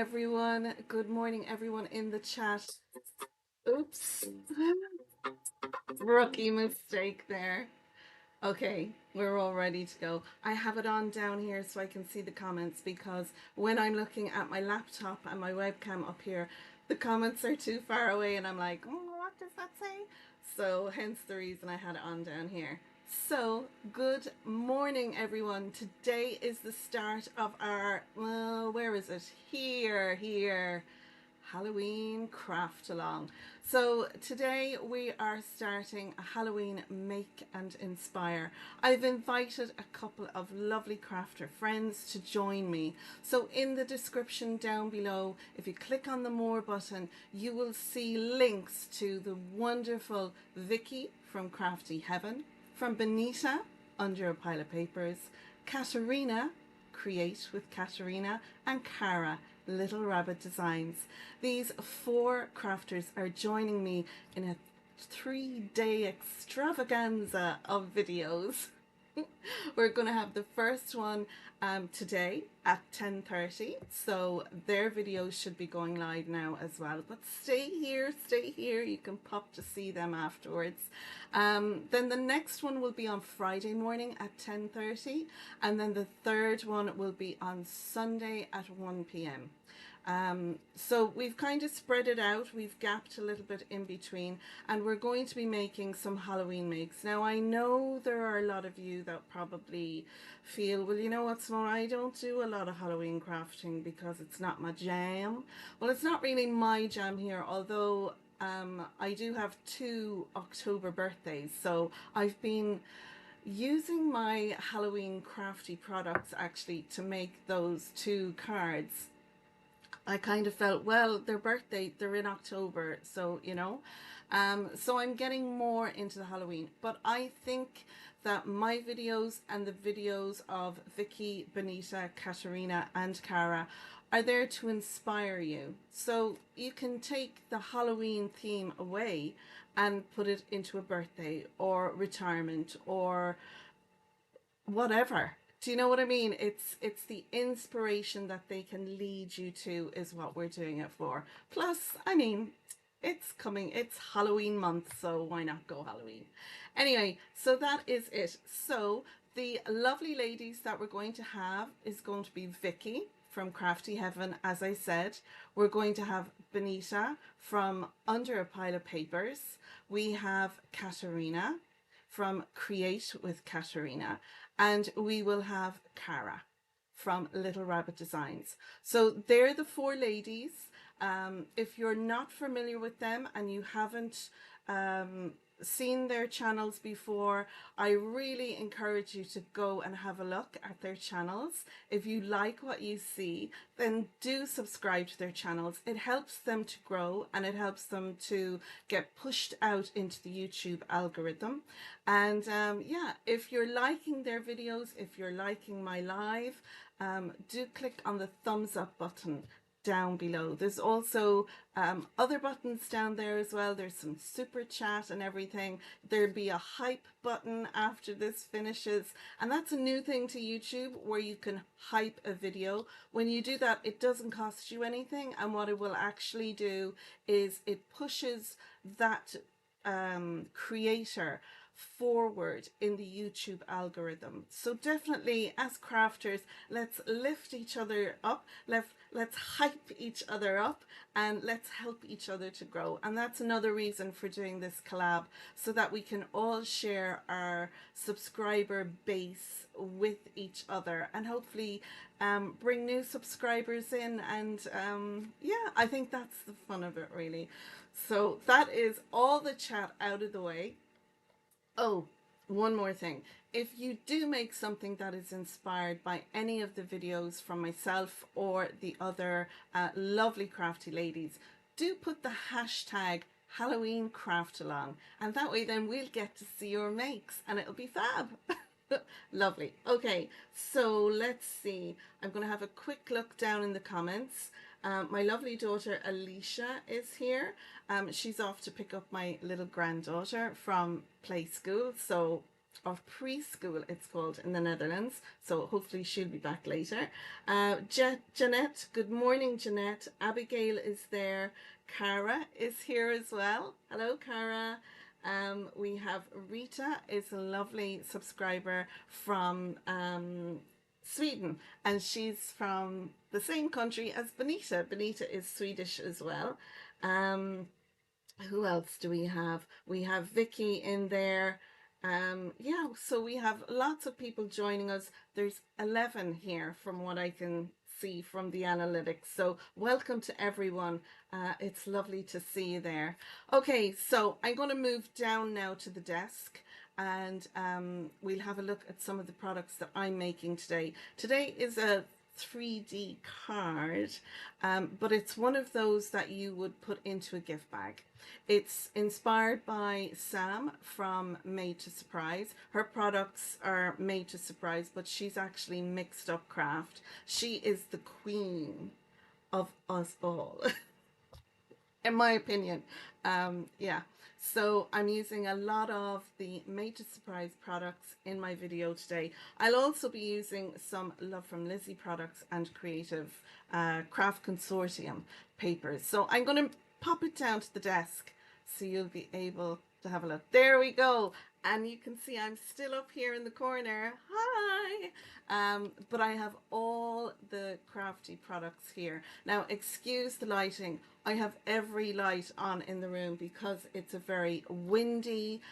everyone. Good morning, everyone in the chat. Oops. Rookie mistake there. Okay, we're all ready to go. I have it on down here so I can see the comments, because when I'm looking at my laptop and my webcam up here, the comments are too far away and I'm like, what does that say? So hence the reason I had it on down here. So good morning, everyone. Today is the start of our, well, where is it? Here. Halloween craft along. So today we are starting a Halloween make and inspire. I've invited a couple of lovely crafter friends to join me. So in the description down below, if you click on the more button, you will see links to the wonderful Vicky from Crafty Heaven, from Benita, Under a Pile of Papers, Katarina, Create with Katarina, and Cara, Little Rabbit Designs. These 4 crafters are joining me in a 3-day extravaganza of videos. We're going to have the first one today at 10:30, so their videos should be going live now as well, but stay here, you can pop to see them afterwards. Then the next one will be on Friday morning at 10:30, and then the third one will be on Sunday at 1 p.m. So we've kind of spread it out, we've gapped a little bit in between, and we're going to be making some Halloween makes. Now I know there are a lot of you that probably feel, well, you know what, Simone, I don't do a lot of Halloween crafting because it's not my jam. Well, it's not really my jam here, although I do have 2 October birthdays, so I've been using my Halloween crafty products actually to make those 2 cards. I kind of felt, well, their birthday, they're in October, so, you know. So I'm getting more into the Halloween. But I think that my videos and the videos of Vicky, Benita, Katarina, and Cara are there to inspire you. So you can take the Halloween theme away and put it into a birthday or retirement or whatever. Do you know what I mean? It's the inspiration that they can lead you to is what we're doing it for. Plus, I mean, it's Halloween month, so why not go Halloween? Anyway, so that is it. So the lovely ladies that we're going to have is going to be Vicky from Crafty Heaven, as I said. We're going to have Benita from Under a Pile of Papers. We have Katarina from Create with Katarina, and we will have Cara from Little Rabbit Designs. So they're the 4 ladies. If you're not familiar with them and you haven't seen their channels before, I really encourage you to go and have a look at their channels. If you like what you see, then do subscribe to their channels. It helps them to grow and it helps them to get pushed out into the YouTube algorithm. And yeah, if you're liking their videos, if you're liking my live, do click on the thumbs up button down below. There's also other buttons down there as well. There's some super chat and everything. There'll be a hype button after this finishes, and that's a new thing to YouTube where you can hype a video. When you do that, it doesn't cost you anything, and what it will actually do is it pushes that creator forward in the YouTube algorithm. So definitely, as crafters, let's lift each other up, let's hype each other up, and let's help each other to grow. And that's another reason for doing this collab, so that we can all share our subscriber base with each other and hopefully bring new subscribers in. And yeah, I think that's the fun of it, really. So that is all the chat out of the way. Oh, one more thing. If you do make something that is inspired by any of the videos from myself or the other lovely crafty ladies, do put the hashtag Halloween craft along, and that way then we'll get to see your makes and it'll be fab. Lovely. Okay, so let's see. I'm going to have a quick look down in the comments. My lovely daughter Alicia is here. She's off to pick up my little granddaughter from play school, so of preschool, it's called in the Netherlands. So hopefully she'll be back later. Jeanette, good morning, Jeanette. Abigail is there. Cara is here as well. Hello, Cara. We have Rita, is a lovely subscriber from Sweden, and she's from the same country as Benita. Benita is Swedish as well. Who else do we have? We have Vicky in there. Yeah, so we have lots of people joining us. There's 11 here from what I can see from the analytics. So welcome to everyone. It's lovely to see you there. Okay, so I'm going to move down now to the desk, and we'll have a look at some of the products that I'm making today. Today is a 3D card, but it's one of those that you would put into a gift bag. It's inspired by Sam from Made to Surprise. Her products are made to surprise, but she's actually mixed up craft. She is the queen of us all, in my opinion. Yeah, so I'm using a lot of the Made to Surprise products in my video today. I'll also be using some Love from Lizi products and Creative Craft Consortium papers. So I'm going to pop it down to the desk so you'll be able to have a look. There we go. And you can see I'm still up here in the corner. Hi! But I have all the crafty products here. Now, excuse the lighting. I have every light on in the room because it's a very windy,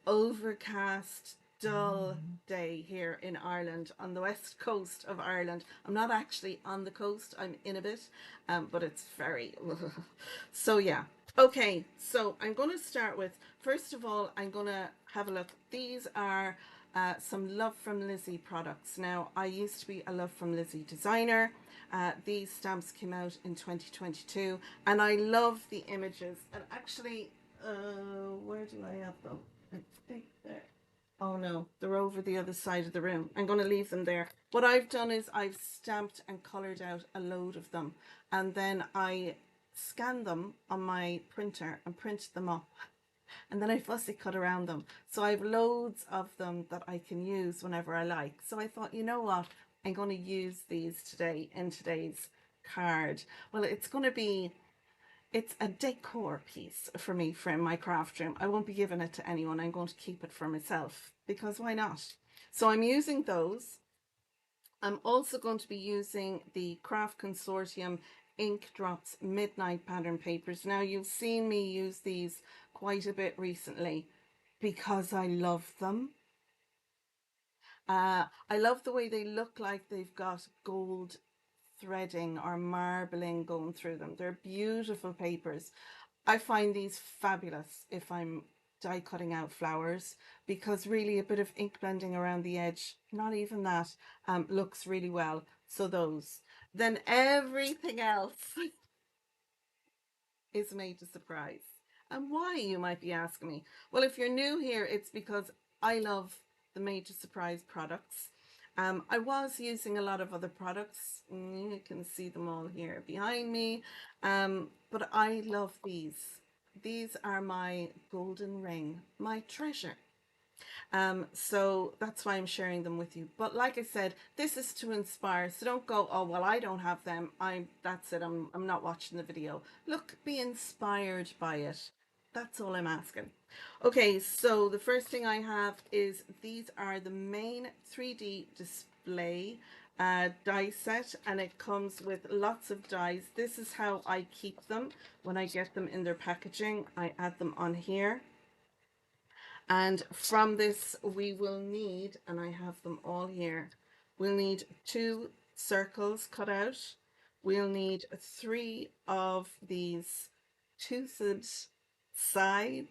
overcast, dull day here in Ireland, on the west coast of Ireland. I'm not actually on the coast, I'm in a bit, but it's very so yeah. Okay, so I'm going to start with, first of all, I'm going to have a look. These are some Love from Lizi products. Now, I used to be a Love from Lizi designer. These stamps came out in 2022, and I love the images. And actually, where do I have them? I think there. Oh no, they're over the other side of the room. I'm going to leave them there. What I've done is I've stamped and coloured out a load of them, and then I scan them on my printer and print them up, and then I fussy cut around them. So I have loads of them that I can use whenever I like. So I thought, you know what, I'm going to use these today in today's card. Well, it's a decor piece for me for my craft room. I won't be giving it to anyone. I'm going to keep it for myself because why not? So I'm using those. I'm also going to be using the Craft Consortium Ink Drops Midnight Pattern Papers. Now, you've seen me use these quite a bit recently because I love them. I love the way they look like they've got gold threading or marbling going through them. They're beautiful papers. I find these fabulous if I'm die cutting out flowers, because really a bit of ink blending around the edge, not even that, looks really well. So those. Then everything else is made to surprise. And why, you might be asking me? Well, if you're new here, it's because I love the made to surprise products. I was using a lot of other products. You can see them all here behind me. But I love these. These are my golden ring, my treasure. So that's why I'm sharing them with you. But like I said, this is to inspire. So don't go, oh, well, I don't have them. That's it. I'm not watching the video. Look, be inspired by it. That's all I'm asking. Okay, so the first thing I have is these are the main 3D display die set, and it comes with lots of dies. This is how I keep them when I get them in their packaging. I add them on here. And from this we will need, and I have them all here, we'll need 2 circles cut out. We'll need 3 of these toothed sides.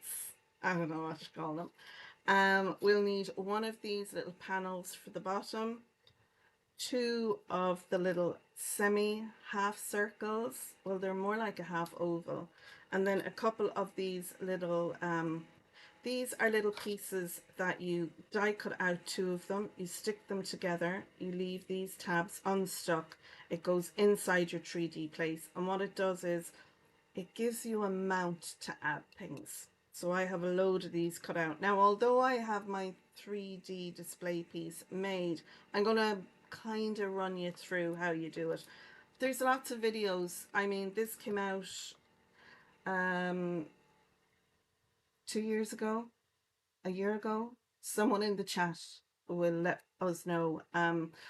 I don't know what to call them. We'll need 1 of these little panels for the bottom, 2 of the little semi half circles. Well, they're more like a half oval. And then a couple of these little these are little pieces that you die cut out, 2 of them, you stick them together, you leave these tabs unstuck, it goes inside your 3D place, and what it does is it gives you a mount to add things. So I have a load of these cut out. Now, although I have my 3D display piece made, I'm going to kind of run you through how you do it. There's lots of videos. I mean, this came out um, 2 years ago, a year ago. Someone in the chat will let us know.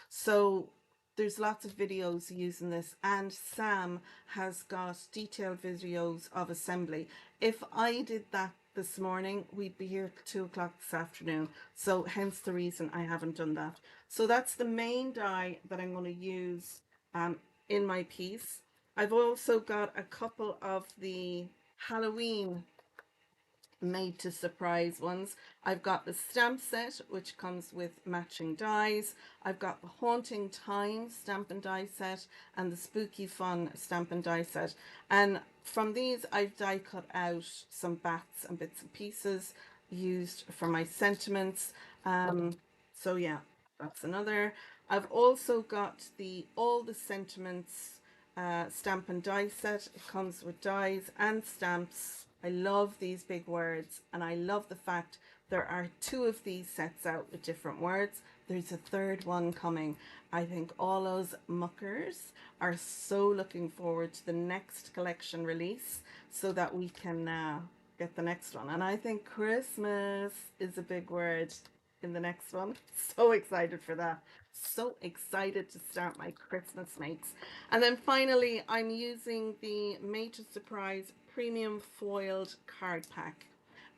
So there's lots of videos using this, and Sam has got detailed videos of assembly. If I did that this morning, we'd be here at 2 o'clock this afternoon. So hence the reason I haven't done that. So that's the main die that I'm going to use in my piece. I've also got a couple of the Halloween made to surprise ones. I've got the stamp set, which comes with matching dies. I've got the Haunting Time stamp and die set and the Spooky Fun stamp and die set. And from these, I've die cut out some bats and bits and pieces used for my sentiments. So yeah, that's another. I've also got the all the sentiments stamp and die set. It comes with dies and stamps. I love these big words, and I love the fact there are two of these sets out with different words. There's a third one coming. I think all those muckers are so looking forward to the next collection release so that we can get the next one. And I think Christmas is a big word in the next one. So excited for that. So excited to start my Christmas makes. And then finally, I'm using the Made to Surprise Premium Foiled Card Pack.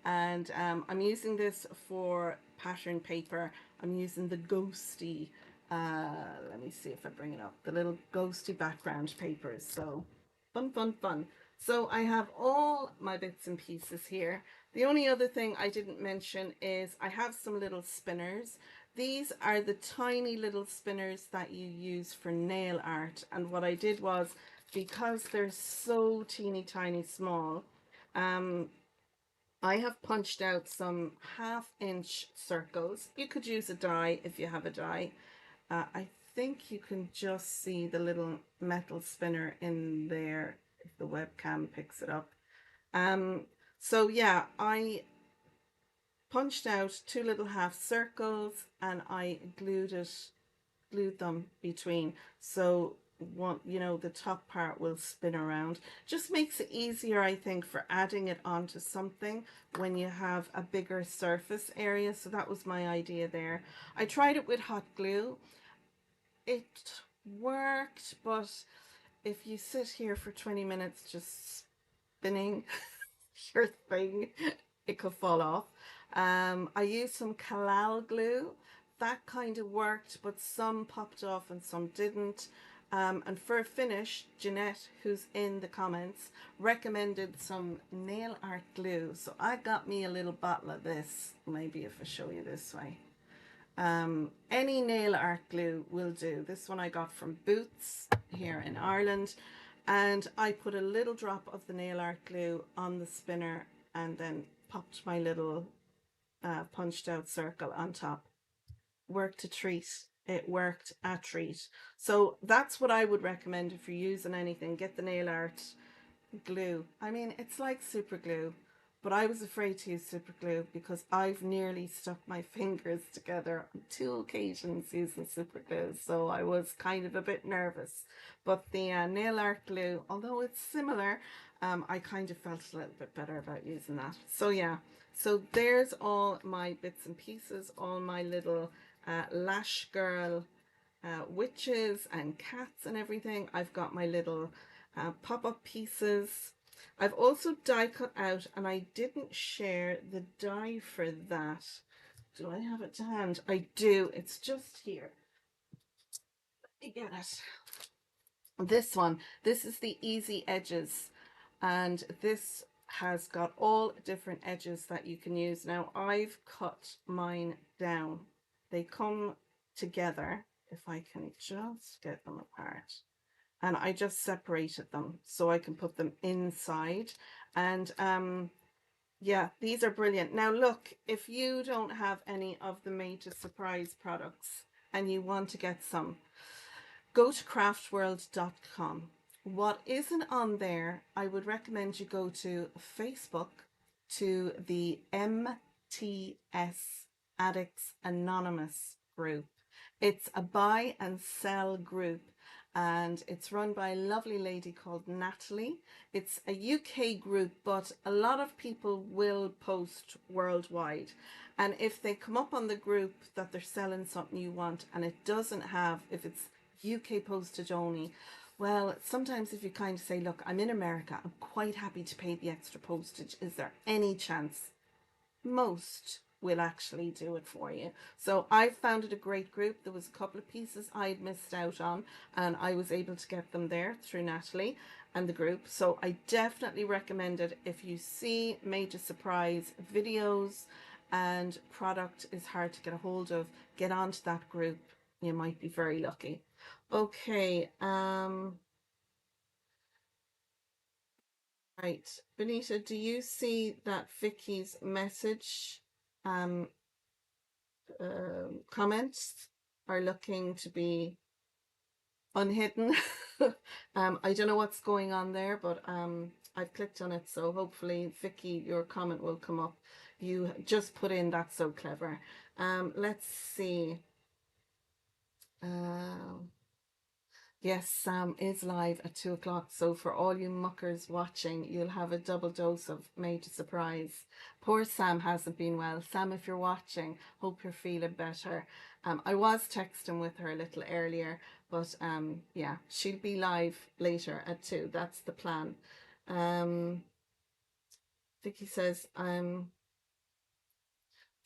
And I'm using this for pattern paper. I'm using the ghosty, let me see if I bring it up, the little ghosty background papers. So fun, fun, fun. So I have all my bits and pieces here. The only other thing I didn't mention is I have some little spinners. These are the tiny little spinners that you use for nail art. And what I did was, because they're so teeny tiny small, I have punched out some 1/2 inch circles. You could use a die if you have a die. I think you can just see the little metal spinner in there if the webcam picks it up. So yeah, I punched out two little half circles and I glued them between. So one, the top part will spin around. Just makes it easier, I think, for adding it onto something when you have a bigger surface area. So that was my idea there. I tried it with hot glue. It worked, but if you sit here for 20 minutes just spinning your thing, it could fall off. I used some Collab glue. That kind of worked, but some popped off and some didn't. And for a finish, Jeanette, who's in the comments, recommended some nail art glue. So I got me a little bottle of this. Maybe if I show you this way. Any nail art glue will do. This one I got from Boots here in Ireland. And I put a little drop of the nail art glue on the spinner and then popped my little punched out circle on top. Worked a treat. It worked a treat. So that's what I would recommend if you're using anything. Get the nail art glue. I mean, it's like super glue, but I was afraid to use super glue because I've nearly stuck my fingers together on 2 occasions using super glue. So I was kind of a bit nervous. But the nail art glue, although it's similar, I kind of felt a little bit better about using that. So yeah, so there's all my bits and pieces, all my little Lash Girl witches and cats and everything. I've got my little pop-up pieces. I've also die cut out, and I didn't share the die for that. Do I have it to hand? I do. It's just here. Let me get it. This one. This is the Easy Edges, and this has got all different edges that you can use. Now I've cut mine down. They come together. If I can just get them apart. And I just separated them so I can put them inside. And yeah, these are brilliant. Now look, if you don't have any of the Made to Surprise products and you want to get some, go to craftworld.com. What isn't on there, I would recommend you go to Facebook to the MTS Addicts Anonymous group. It's a buy and sell group, and it's run by a lovely lady called Natalie. It's a UK group, but a lot of people will post worldwide. And if they come up on the group that they're selling something you want and it doesn't have, if it's UK postage only, well, sometimes if you kind of say, look, I'm in America, I'm quite happy to pay the extra postage. Is there any chance? Most will actually do it for you. So I found it a great group. There was a couple of pieces I'd missed out on, and I was able to get them there through Natalie and the group. So I definitely recommend it. If you see major surprise videos and product is hard to get a hold of, get onto that group. You might be very lucky. Okay, right. Benita, do you see that Vicky's message comments are looking to be unhidden? I don't know what's going on there, but I've clicked on it, so hopefully, Vicky, your comment will come up. You just put in "that's so clever." Let's see. Yes, Sam is live at 2 o'clock. So for all you muckers watching, you'll have a double dose of major surprise. Poor Sam hasn't been well. Sam, if you're watching, hope you're feeling better. I was texting with her a little earlier, but yeah, she'll be live later at 2. That's the plan. Vicky says,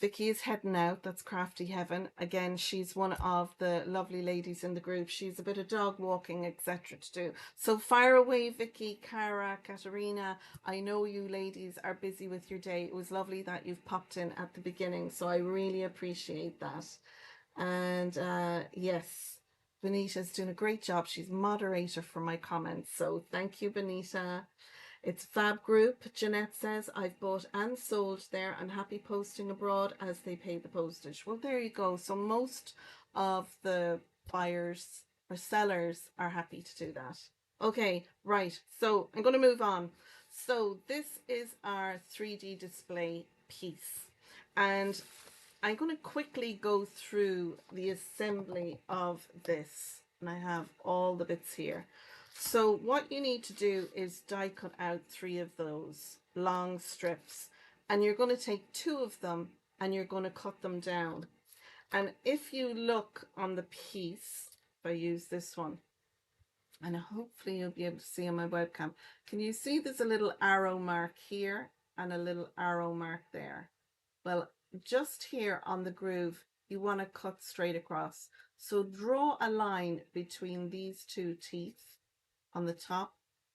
Vicky is heading out. That's Crafty Heaven. Again, she's one of the lovely ladies in the group. She's a bit of dog walking, etc. to do. So fire away, Vicky, Cara, Katarina. I know you ladies are busy with your day. It was lovely that you've popped in at the beginning, so I really appreciate that. And yes, Benita's doing a great job. She's moderator for my comments. So thank you, Benita. It's Fab Group. Jeanette says, I've bought and sold there and happy posting abroad as they pay the postage. Well, there you go. So most of the buyers or sellers are happy to do that. Okay, right. So I'm going to move on. So this is our 3D display piece. And I'm going to quickly go through the assembly of this. And I have all the bits here. So what you need to do is die cut out 3 of those long strips, and you're going to take 2 of them and you're going to cut them down. And if you look on the piece, if I use this one, and hopefully you'll be able to see on my webcam, can you see there's a little arrow mark here and a little arrow mark there? Well, just here on the groove, you want to cut straight across. So draw a line between these 2 teeth on the top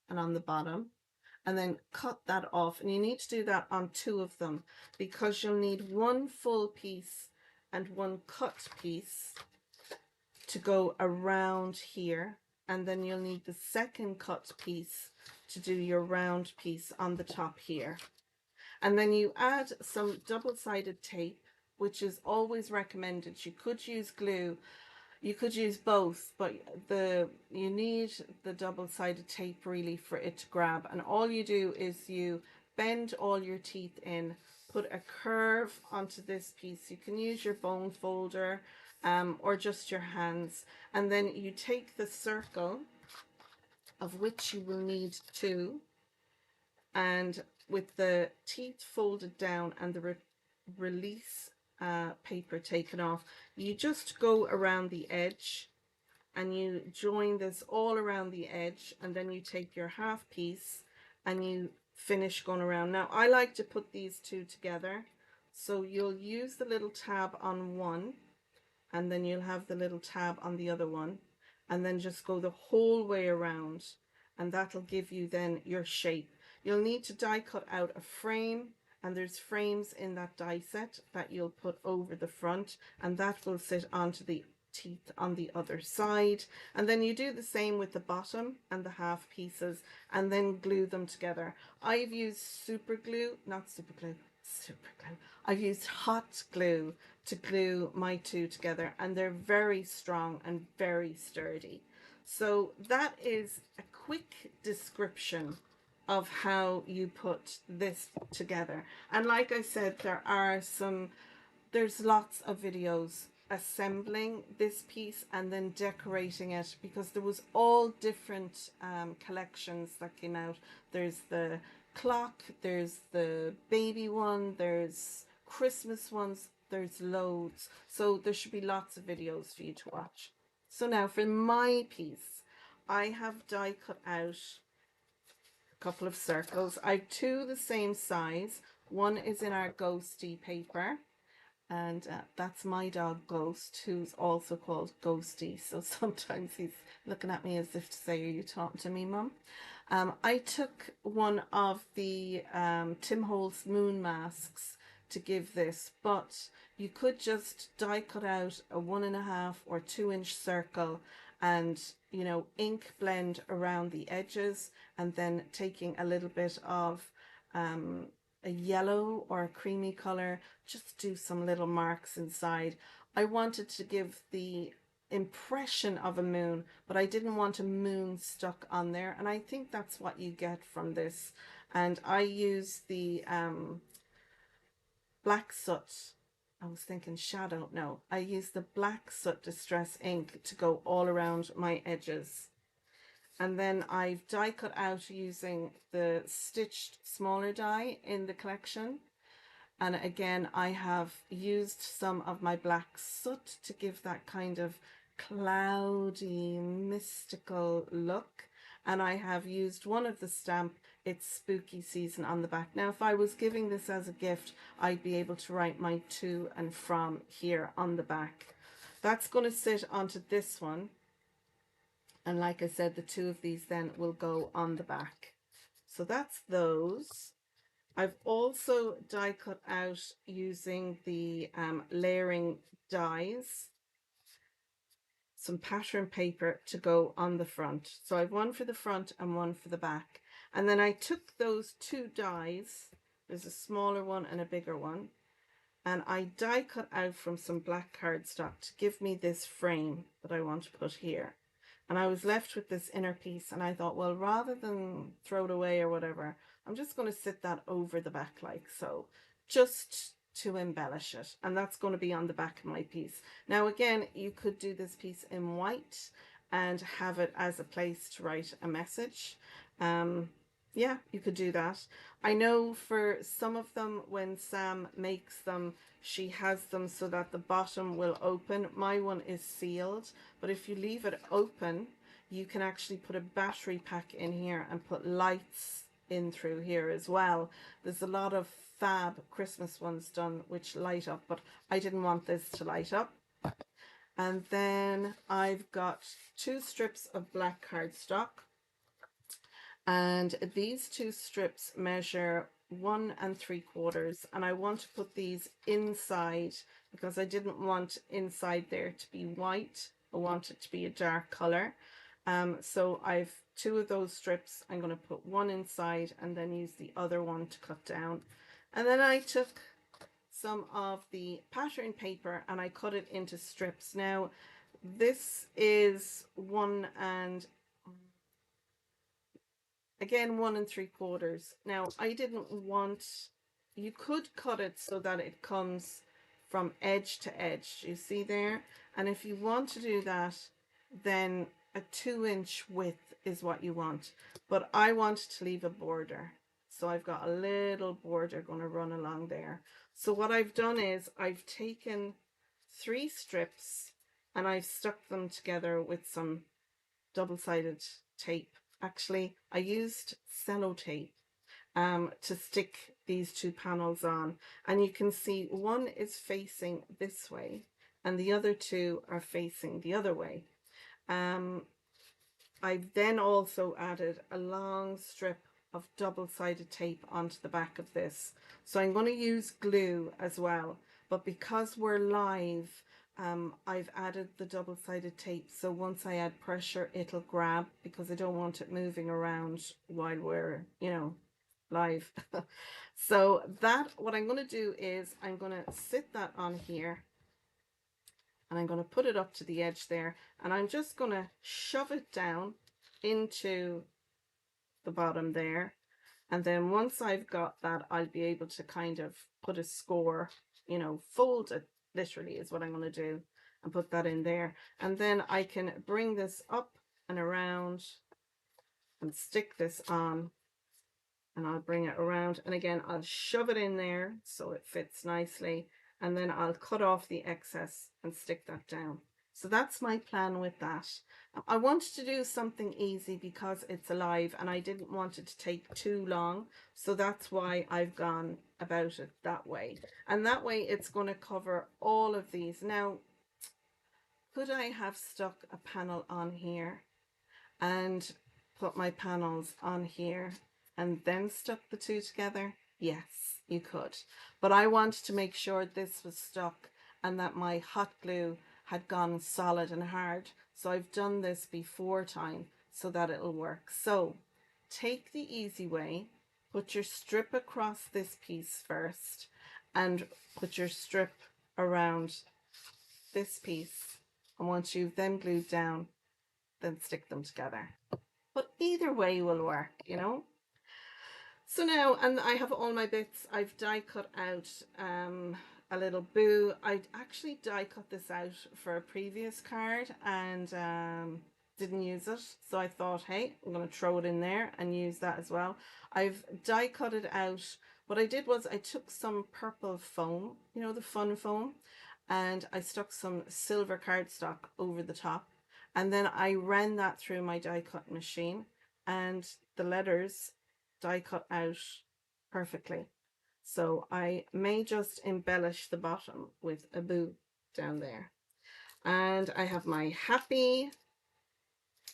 and on the bottom, and then cut that off. And you need to do that on 2 of them because you'll need 1 full piece and 1 cut piece to go around here, and then you'll need the second cut piece to do your round piece on the top here. And then you add some double-sided tape, which is always recommended. You could use glue, you could use both, but you need the double-sided tape really for it to grab. And all you do is you bend all your teeth in, put a curve onto this piece. You can use your bone folder or just your hands. And then you take the circle, of which you will need 2, and with the teeth folded down and the release paper taken off, you just go around the edge and you join this all around the edge, and then you take your half piece and you finish going around. Now I like to put these 2 together, so you'll use the little tab on one and then you'll have the little tab on the other one, and then just go the whole way around, and that'll give you then your shape. You'll need to die cut out a frame, and there's frames in that die set that you'll put over the front, and that will sit onto the teeth on the other side. And then you do the same with the bottom and the half pieces, and then glue them together. I've used super glue, not super glue, super glue. I've used hot glue to glue my 2 together, and they're very strong and very sturdy. So that is a quick description of how you put this together. And like I said, there's lots of videos assembling this piece and then decorating it, because there was all different collections that came out. There's the clock, there's the baby one, there's Christmas ones, there's loads. So there should be lots of videos for you to watch. So now for my piece, I have die cut out a couple of circles. I have two the same size. One is in our ghosty paper, and that's my dog Ghost, who's also called Ghosty. So sometimes he's looking at me as if to say, are you talking to me, Mum? I took one of the Tim Holtz moon masks to give this, but you could just die cut out a 1.5 or 2 inch circle and, you know, ink blend around the edges, and then taking a little bit of a yellow or a creamy color, just do some little marks inside. I wanted to give the impression of a moon, but I didn't want a moon stuck on there, and I think that's what you get from this. And I use the black soot. I was thinking shadow. No, I use the black soot distress ink to go all around my edges. And then I've die cut out using the stitched smaller die in the collection. And again, I have used some of my black soot to give that kind of cloudy, mystical look. And I have used one of the stamp, It's Spooky Season, on the back. Now, if I was giving this as a gift, I'd be able to write my to and from here on the back. That's going to sit onto this one. And like I said, the two of these then will go on the back. So that's those. I've also die cut out using the layering dies, some pattern paper to go on the front. So I've one for the front and one for the back. And then I took those two dies, there's a smaller one and a bigger one, and I die cut out from some black cardstock to give me this frame that I want to put here. And I was left with this inner piece, and I thought, well, rather than throw it away or whatever, I'm just going to sit that over the back like so, just to embellish it. And that's going to be on the back of my piece. Now, again, you could do this piece in white and have it as a place to write a message. Yeah, you could do that. I know for some of them, when Sam makes them, she has them so that the bottom will open. My one is sealed, but if you leave it open, you can actually put a battery pack in here and put lights in through here as well. There's a lot of fab Christmas ones done which light up, but I didn't want this to light up. And then I've got 2 strips of black cardstock. And these 2 strips measure 1 3/4, and I want to put these inside because I didn't want inside there to be white. I want it to be a dark color. So I've 2 of those strips. I'm going to put one inside and then use the other one to cut down. And then I took some of the pattern paper and I cut it into strips. Now this is 1 3/4. Now I didn't want, you could cut it so that it comes from edge to edge, you see there, and if you want to do that, then a 2-inch width is what you want, but I wanted to leave a border, so I've got a little border going to run along there. So what I've done is I've taken 3 strips and I've stuck them together with some double-sided tape. Actually, I used sellotape to stick these 2 panels on, and you can see one is facing this way and the other 2 are facing the other way. I've then also added a long strip of double-sided tape onto the back of this. So I'm going to use glue as well, but because we're live, I've added the double-sided tape, so once I add pressure it'll grab, because I don't want it moving around while we're, you know, live. So that, what I'm going to do is I'm going to sit that on here and I'm going to put it up to the edge there, and I'm just going to shove it down into the bottom there, And then once I've got that, I'll be able to kind of put a score, you know, fold it literally is what I'm going to do, and put that in there. And then I can bring this up and around and stick this on, and I'll bring it around, and again I'll shove it in there so it fits nicely, and then I'll cut off the excess and stick that down. So that's my plan with that. I wanted to do something easy because it's alive and I didn't want it to take too long, so that's why I've gone about it that way, and that way it's going to cover all of these. Now, could I have stuck a panel on here and put my panels on here and then stuck the two together? Yes, you could. But I wanted to make sure this was stuck and that my hot glue had gone solid and hard. So I've done this before time so that it'll work. So take the easy way, put your strip across this piece first and put your strip around this piece. And once you've them glued down, then stick them together. But either way will work, you know. So now, and I have all my bits. I've die cut out a little boo. I actually die cut this out for a previous card and didn't use it. So I thought, hey, I'm going to throw it in there and use that as well. I've die cut it out. What I did was I took some purple foam, you know, the fun foam, and I stuck some silver cardstock over the top. And then I ran that through my die cut machine, and the letters die cut out perfectly. So I may just embellish the bottom with a boo down there. And I have my happy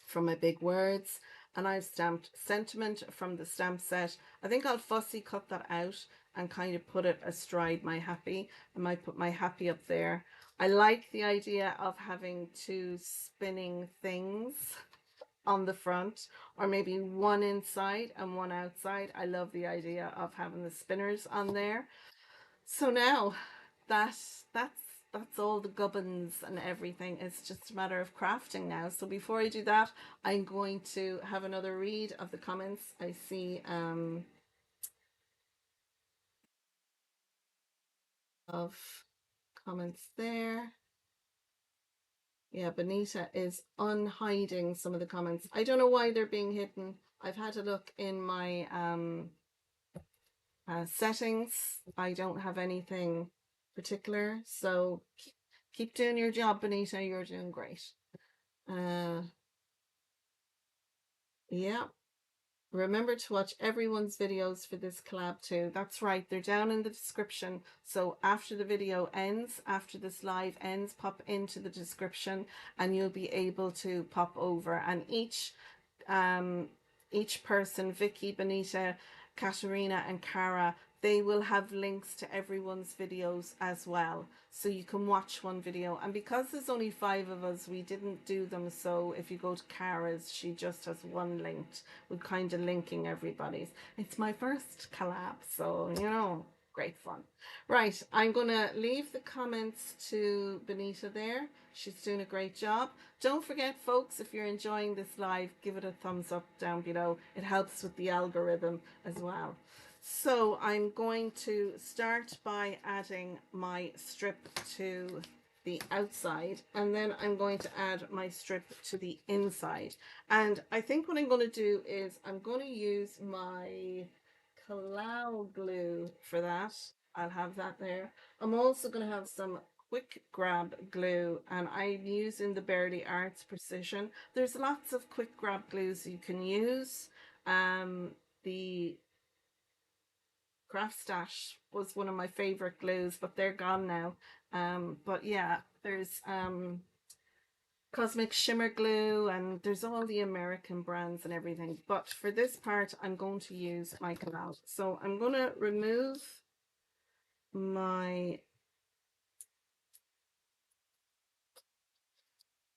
from my big words, and I've stamped sentiment from the stamp set. I think I'll fussy cut that out and kind of put it astride my happy. I might put my happy up there. I like the idea of having two spinning things on the front, or maybe one inside and one outside. I love the idea of having the spinners on there. So now that's all the gubbins and everything. It's just a matter of crafting now. So before I do that, I'm going to have another read of the comments. I see of comments there. Yeah, Benita is unhiding some of the comments. I don't know why they're being hidden. I've had a look in my settings. I don't have anything particular, so keep doing your job, Benita. You're doing great. Yeah. Remember to watch everyone's videos for this collab too. That's right, they're down in the description. So after the video ends, after this live ends, pop into the description and you'll be able to pop over. And each person, Vicky, Benita, Katarina and Cara, they will have links to everyone's videos as well, so you can watch one video. And because there's only 5 of us, we didn't do them, so if you go to Cara's, she just has one linked with kind of linking everybody's. It's my first collab, so you know, great fun. Right, I'm gonna leave the comments to Benita there. She's doing a great job. Don't forget, folks, if you're enjoying this live, give it a thumbs up down below. It helps with the algorithm as well. So I'm going to start by adding my strip to the outside, and then I'm going to add my strip to the inside. And I think what I'm going to do is I'm going to use my Collab glue for that. I'll have that there. I'm also going to have some quick grab glue, and I'm using the Barely Arts Precision. There's lots of quick grab glues you can use. The Craft Stash was one of my favorite glues, but they're gone now. But yeah, there's Cosmic Shimmer Glue, and there's all the American brands and everything. But for this part, I'm going to use my Collab. So I'm going to remove my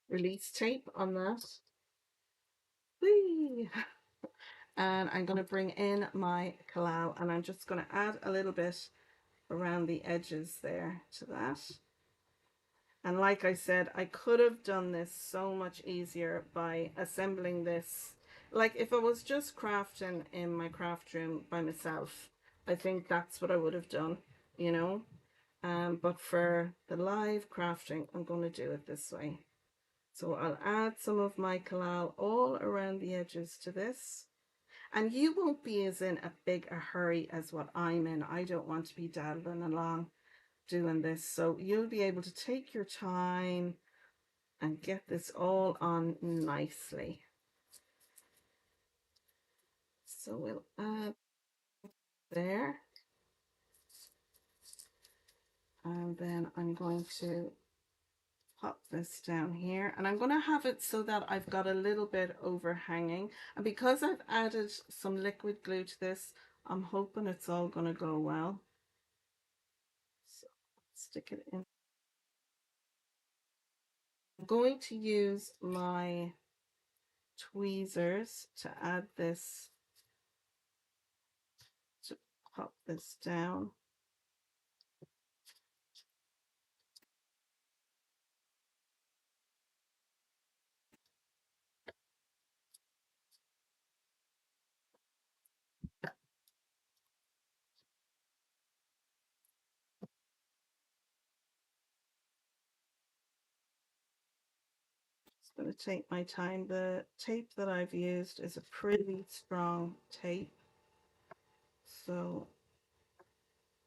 release tape on that. Whee! And I'm going to bring in my Collab, and I'm just going to add a little bit around the edges there to that. And like I said, I could have done this so much easier by assembling this Like if I was just crafting in my craft room by myself, I think that's what I would have done, you know. But for the live crafting, I'm going to do it this way. So I'll add some of my collal all around the edges to this. And you won't be as in a big a hurry as what I'm in. I don't want to be daddling along doing this. So you'll be able to take your time and get this all on nicely. So we'll add there. And then I'm going to pop this down here, and I'm going to have it so that I've got a little bit overhanging, and because I've added some liquid glue to this, I'm hoping it's all going to go well. So stick it in. I'm going to use my tweezers to add this, to pop this down. Just going to take my time. The tape that I've used is a pretty strong tape, so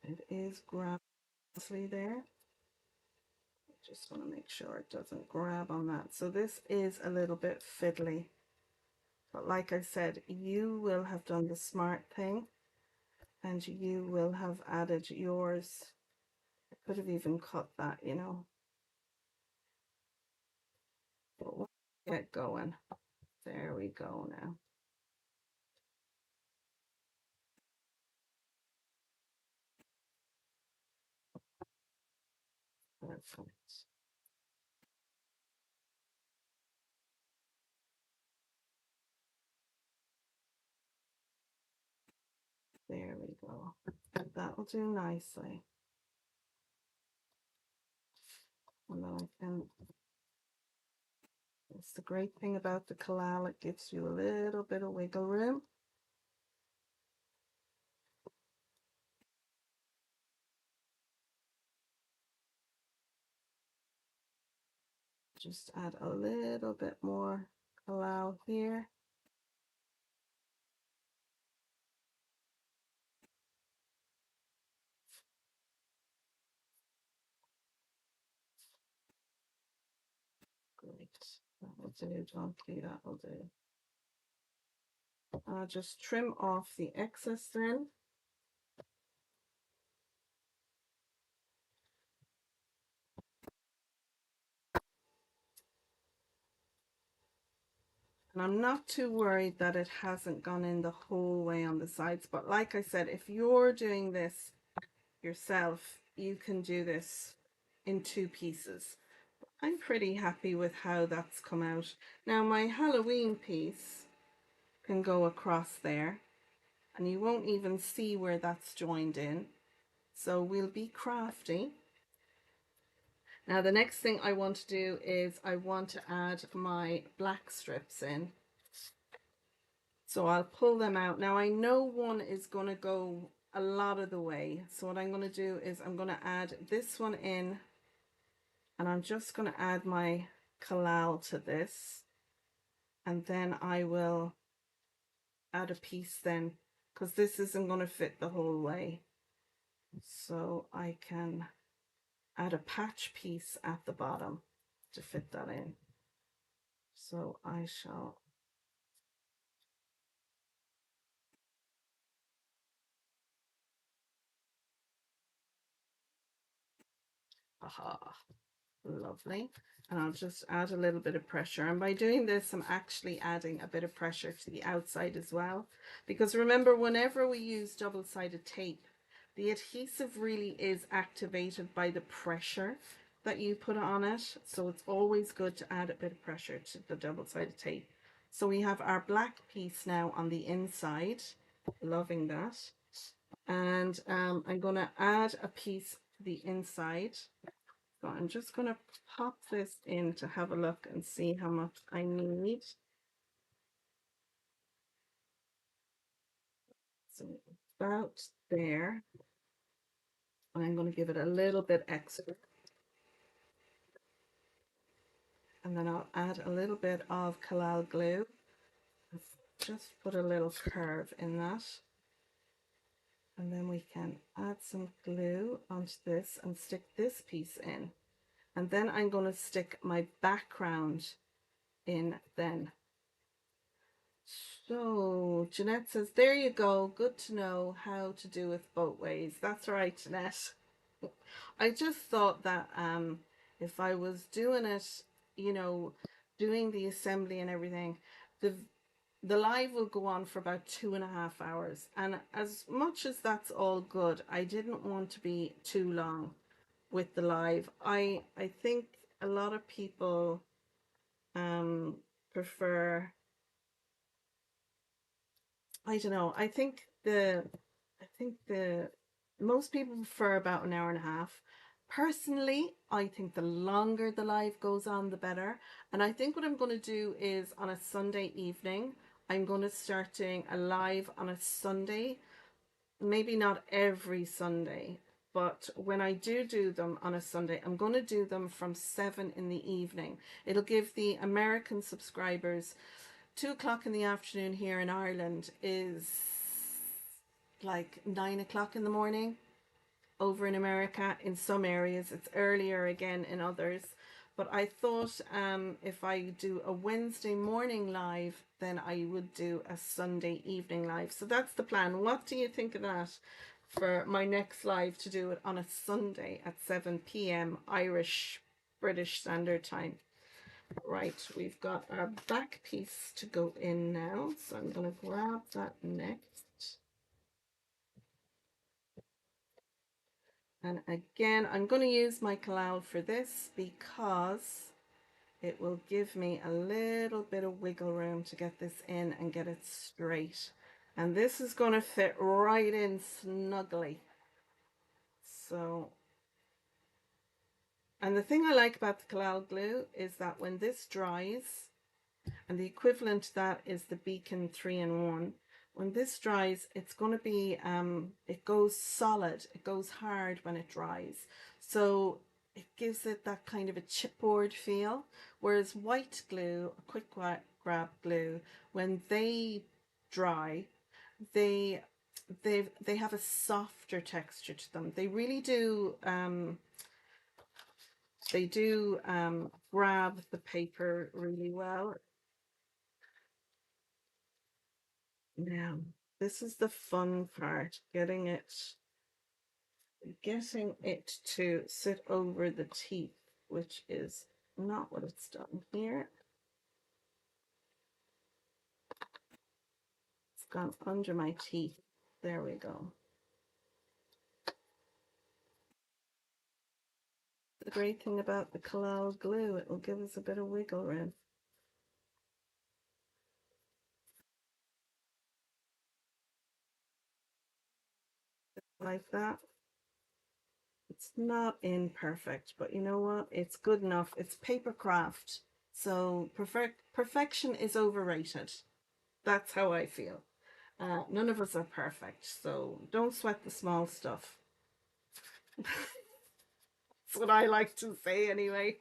it is grabbing there. Just want to make sure it doesn't grab on that. So this is a little bit fiddly, but like I said, you will have done the smart thing and you will have added yours. I could have even cut that, you know, but we'll get going. There we go now. Perfect. There we go. That will do nicely. And then I can, it's the great thing about the collal, it gives you a little bit of wiggle room. Just add a little bit more collal here. Great. That will do, donkey, that will do. I'll just trim off the excess then. And I'm not too worried that it hasn't gone in the whole way on the sides. But like I said, if you're doing this yourself, you can do this in 2 pieces. I'm pretty happy with how that's come out. Now my Halloween piece can go across there and you won't even see where that's joined in. So we'll be crafty. Now the next thing I want to do is I want to add my black strips in. So I'll pull them out. Now I know one is going to go a lot of the way. So what I'm going to do is I'm going to add this one in, and I'm just going to add my collal to this. And then I will add a piece then, because this isn't going to fit the whole way. So I can add a patch piece at the bottom to fit that in. So I shall aha, lovely. And I'll just add a little bit of pressure, and by doing this I'm actually adding a bit of pressure to the outside as well, because remember, whenever we use double-sided tape, the adhesive really is activated by the pressure that you put on it, so it's always good to add a bit of pressure to the double-sided tape. So we have our black piece now on the inside, loving that. And I'm going to add a piece to the inside. So I'm just going to pop this in to have a look and see how much I need. So about there. I'm going to give it a little bit extra. And then I'll add a little bit of Collab glue. Just put a little curve in that. And then we can add some glue onto this and stick this piece in. And then I'm going to stick my background in then. So Jeanette says, there you go. Good to know how to do it both ways. That's right, Jeanette. I just thought that if I was doing it, you know, doing the assembly and everything, the live will go on for about 2.5 hours. And as much as that's all good, I didn't want to be too long with the live. I think a lot of people prefer, I don't know, I think the most people prefer about an hour and a half. Personally, I think the longer the live goes on, the better. And I think what I'm going to do is on a Sunday evening, I'm going to start doing a live on a Sunday. Maybe not every Sunday, but when I do them on a Sunday, I'm going to do them from 7 in the evening. It'll give the American subscribers 2 o'clock in the afternoon here in Ireland is like 9 o'clock in the morning over in America. In some areas it's earlier again in others, but I thought if I do a Wednesday morning live, then I would do a Sunday evening live. So that's the plan. What do you think of that for my next live, to do it on a Sunday at 7 p.m. Irish British Standard Time? Right, we've got our back piece to go in now, so I'm going to grab that next. And again, I'm going to use my Collab for this because it will give me a little bit of wiggle room to get this in and get it straight. And this is going to fit right in snugly. So, and the thing I like about the Collab glue is that when this dries, and the equivalent to that is the Beacon 3-in-1. When this dries, it's going to be, it goes solid, it goes hard when it dries. So it gives it that kind of a chipboard feel. Whereas white glue, quick grab glue, when they dry, they have a softer texture to them. They really do, grab the paper really well. Now, this is the fun part, getting it to sit over the teeth, which is not what it's done here. It's gone under my teeth. There we go. The great thing about the Collab glue, it will give us a bit of wiggle room. Like that. It's not imperfect, but you know what? It's good enough. It's paper craft. So perfection is overrated. That's how I feel. None of us are perfect, so don't sweat the small stuff. That's what I like to say anyway.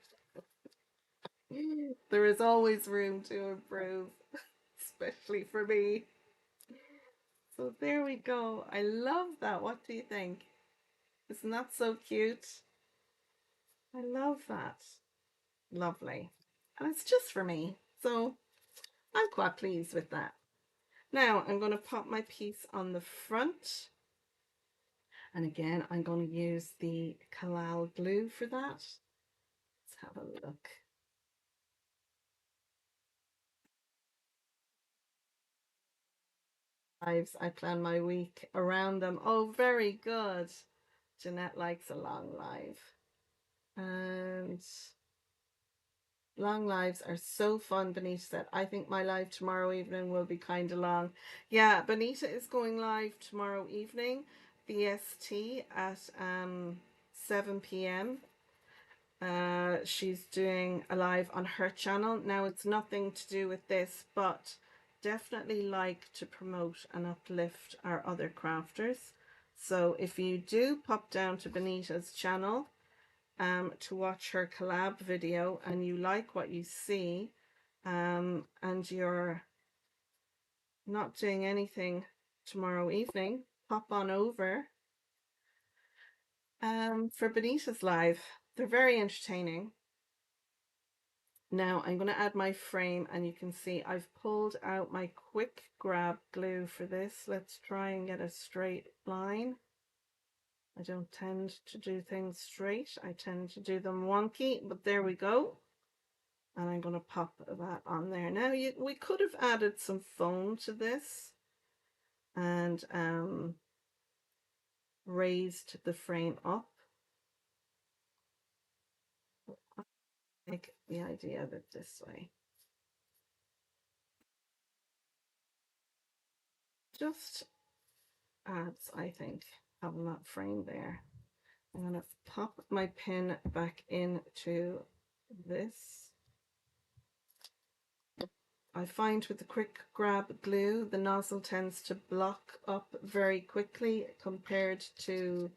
There is always room to improve, especially for me. So there we go. I love that. What do you think? Isn't that so cute? I love that. Lovely. And it's just for me. So I'm quite pleased with that. Now I'm going to pop my piece on the front. And again, I'm going to use the Collab glue for that. Let's have a look. Lives, I plan my week around them. Oh, very good. Jeanette likes a long live. And long lives are so fun, Benita said. I think my live tomorrow evening will be kind of long. Yeah, Benita is going live tomorrow evening, BST, at 7 p.m. She's doing a live on her channel. Now, it's nothing to do with this, but definitely like to promote and uplift our other crafters. So if you do pop down to Benita's channel to watch her collab video and you like what you see, and you're not doing anything tomorrow evening, pop on over for Benita's live. They're very entertaining. Now I'm going to add my frame, and you can see I've pulled out my quick grab glue for this. Let's try and get a straight line. I don't tend to do things straight. I tend to do them wonky, but there we go. And I'm going to pop that on there. Now we could have added some foam to this and raised the frame up. I like the idea of it this way. Just adds, I think, having that frame there. I'm going to pop my pin back into this. I find with the quick grab glue, the nozzle tends to block up very quickly compared to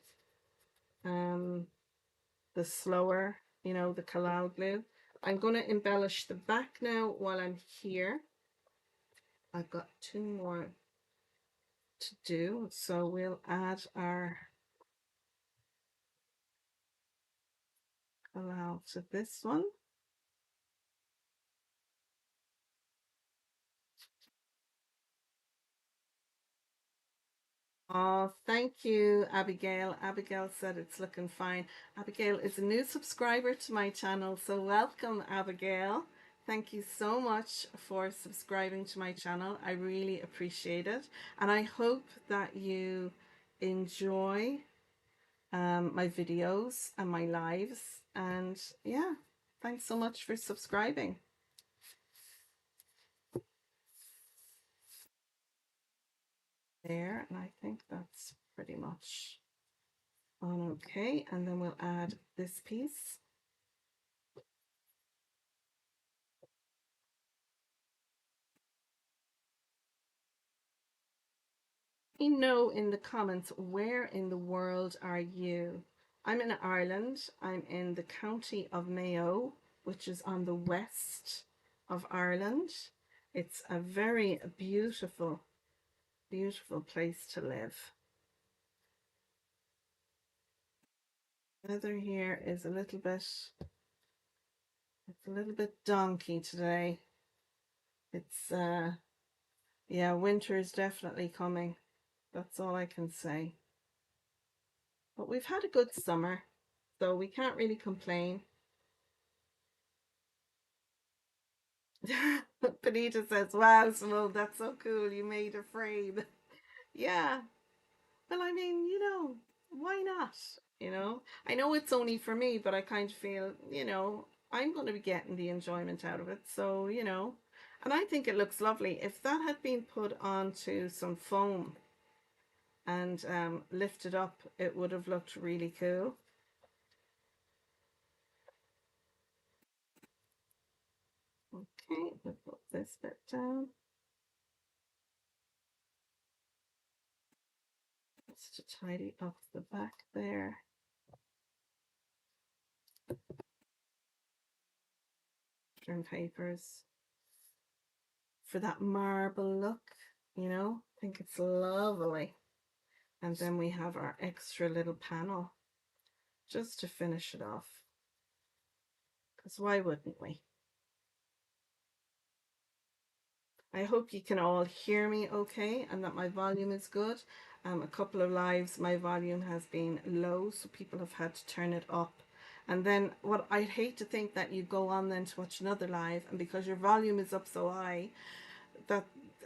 the slower, you know, the Collab glue. I'm going to embellish the back now while I'm here. I've got 2 more to do, so we'll add our Collab to this one. Oh, thank you, Abigail. Abigail said it's looking fine. Abigail is a new subscriber to my channel, so welcome, Abigail. Thank you so much for subscribing to my channel. I really appreciate it. And I hope that you enjoy my videos and my lives. And yeah, thanks so much for subscribing. There, and I think that's pretty much on okay. And then we'll add this piece. Let me know in the comments, where in the world are you? I'm in Ireland. I'm in the county of Mayo, which is on the west of Ireland. It's a very beautiful, beautiful place to live. Weather here is a little bit, it's a little bit donkey today. It's yeah, winter is definitely coming. That's all I can say. But we've had a good summer, so we can't really complain. Benita says, wow, Simone, that's so cool. You made a frame. Yeah. Well, I mean, you know, why not? You know, I know it's only for me, but I kind of feel, you know, I'm going to be getting the enjoyment out of it. So, you know, and I think it looks lovely. If that had been put onto some foam and lifted up, it would have looked really cool. Okay, we'll put this bit down. Just to tidy up the back there. Papers for that marble look, you know, I think it's lovely. And then we have our extra little panel just to finish it off, because why wouldn't we? I hope you can all hear me okay and that my volume is good. A couple of lives my volume has been low, so people have had to turn it up. And then what I'd hate to think that you go on then to watch another live, and because your volume is up so high, that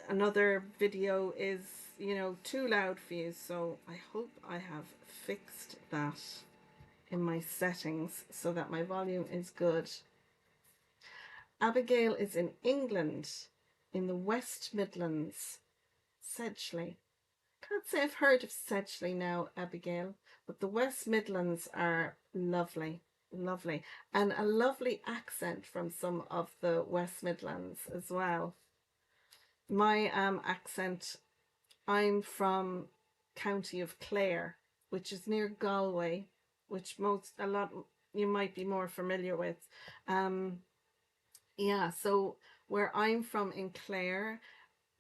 another video is, you know, too loud for you. So I hope I have fixed that in my settings so that my volume is good. Abigail is in England, in the West Midlands, Sedgley. Can't say I've heard of Sedgley now, Abigail, but the West Midlands are lovely, lovely, and a lovely accent from some of the West Midlands as well. My accent, I'm from County of Clare, which is near Galway, which a lot you might be more familiar with. Um, yeah, so where I'm from in Clare,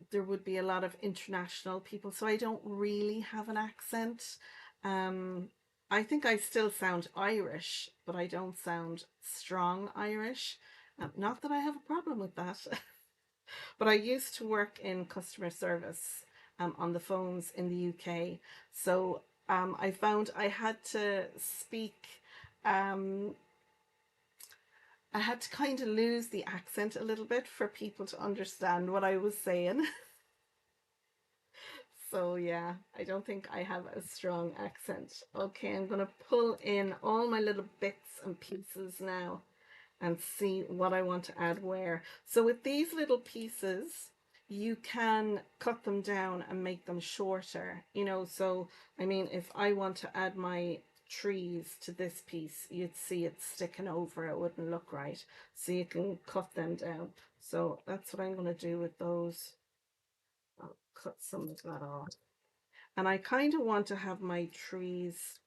there would be a lot of international people, so I don't really have an accent. Um, I think I still sound Irish, but I don't sound strong Irish. Not that I have a problem with that, but I used to work in customer service on the phones in the UK. So I found I had to speak, um, I had to kind of lose the accent a little bit for people to understand what I was saying. So yeah, I don't think I have a strong accent. Okay, I'm gonna pull in all my little bits and pieces now and see what I want to add where. So with these little pieces, you can cut them down and make them shorter, you know. So I mean, if I want to add my trees to this piece, you'd see it sticking over, it wouldn't look right. So you can cut them down. So that's what I'm going to do with those. I'll cut some of that off. And I kind of want to have my trees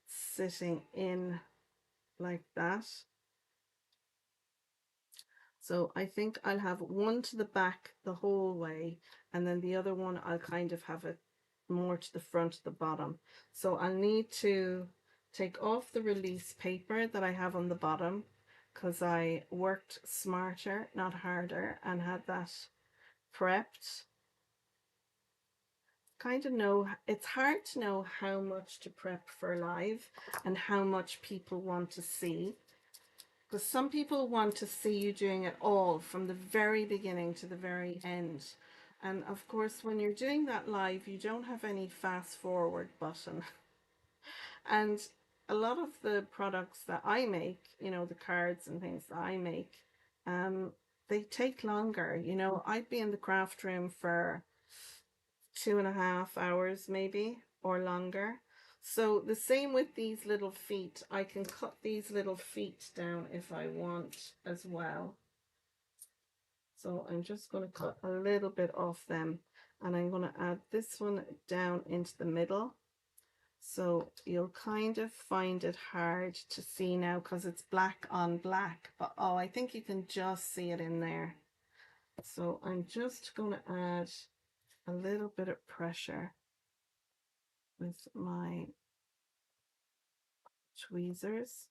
sitting in like that. So I think I'll have one to the back the whole way, and then the other one I'll kind of have it more to the front of the bottom. So I'll need to take off the release paper that I have on the bottom because I worked smarter, not harder, and had that prepped. Kind of know, it's hard to know how much to prep for live and how much people want to see, because some people want to see you doing it all from the very beginning to the very end. And of course, when you're doing that live, you don't have any fast forward button. And a lot of the products that I make, you know, the cards and things that I make, they take longer. You know, I'd be in the craft room for 2.5 hours maybe or longer. So the same with these little feet. I can cut these little feet down if I want as well. So I'm just going to cut a little bit off them, and I'm going to add this one down into the middle. So you'll kind of find it hard to see now because it's black on black, but oh, I think you can just see it in there. So I'm just going to add a little bit of pressure with my tweezers.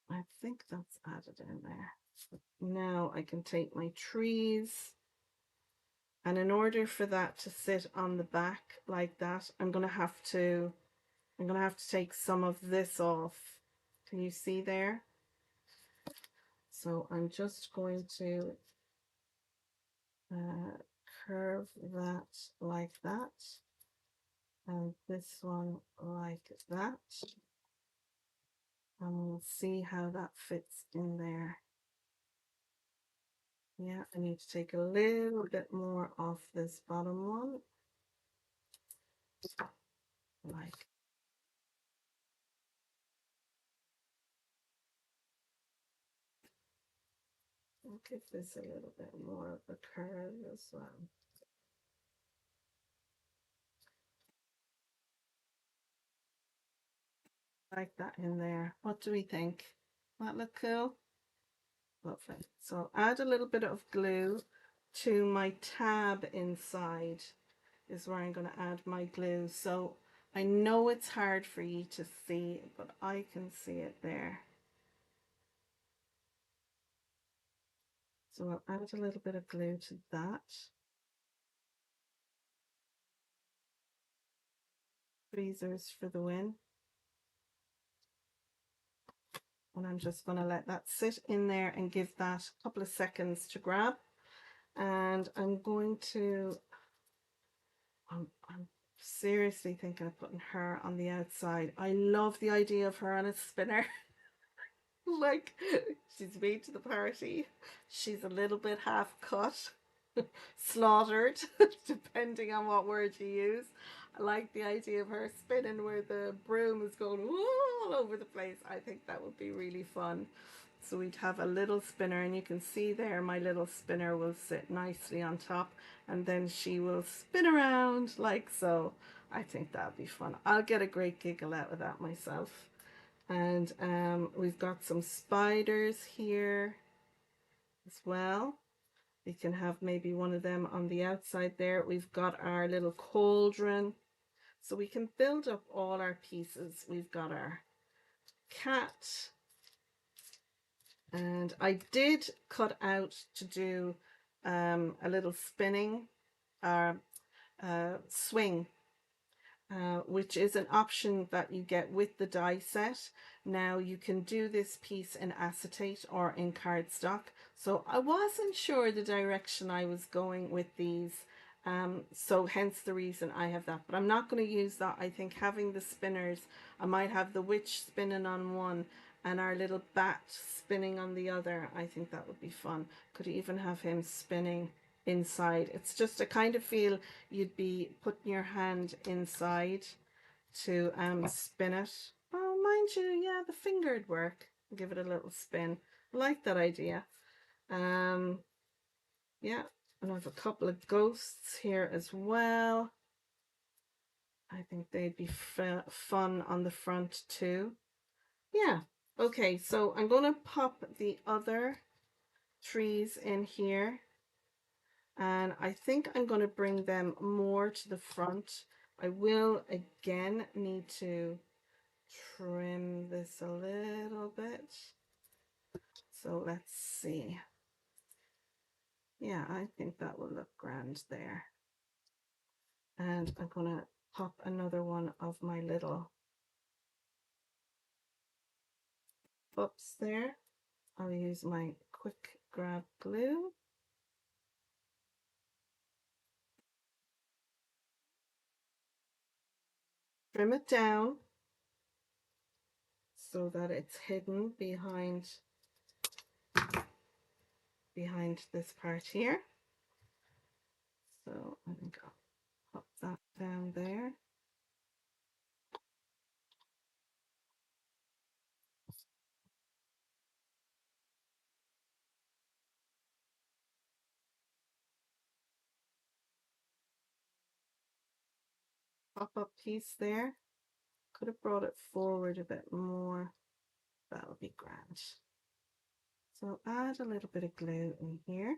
I think that's added in there. Now I can take my trees, and in order for that to sit on the back like that, I'm gonna have to take some of this off. Can you see there? So I'm just going to curve that like that, and this one like that, and we'll see how that fits in there. Yeah, I need to take a little bit more off this bottom one. Like, I'll give this a little bit more of a curve as well. Like that in there. What do we think? That look cool? Lovely. So I'll add a little bit of glue to my tab inside is where I'm going to add my glue. So I know it's hard for you to see, but I can see it there. So I'll add a little bit of glue to that. Tweezers for the win. And I'm just going to let that sit in there and give that a couple of seconds to grab. And I'm going to, I'm seriously thinking of putting her on the outside. I love the idea of her on a spinner. Like, she's made to the party. She's a little bit half cut. slaughtered, depending on what word you use. I like the idea of her spinning where the broom is going all over the place. I think that would be really fun. So we'd have a little spinner, and you can see there my little spinner will sit nicely on top, and then she will spin around like so. I think that'd be fun. I'll get a great giggle out of that myself. And we've got some spiders here as well. We can have maybe one of them on the outside there. We've got our little cauldron. So we can build up all our pieces. We've got our cat. And I did cut out to do a little spinning swing, which is an option that you get with the die set. Now you can do this piece in acetate or in cardstock. So I wasn't sure the direction I was going with these. So hence the reason I have that, but I'm not going to use that. I think having the spinners, I might have the witch spinning on one and our little bat spinning on the other. I think that would be fun. Could even have him spinning inside. It's just a kind of feel you'd be putting your hand inside to spin it. Oh, mind you, yeah, the fingered work. Give it a little spin. I like that idea. Yeah, and I have a couple of ghosts here as well. I think they'd be fun on the front too. Yeah, okay, so I'm going to pop the other trees in here. And I think I'm going to bring them more to the front. I will again need to trim this a little bit. So let's see. Yeah, I think that will look grand there. And I'm going to pop another one of my little ups there. I'll use my quick grab glue. Trim it down so that it's hidden behind this part here. So I think I'll pop that down there. Pop-up piece there. Could have brought it forward a bit more. That would be grand. So add a little bit of glue in here.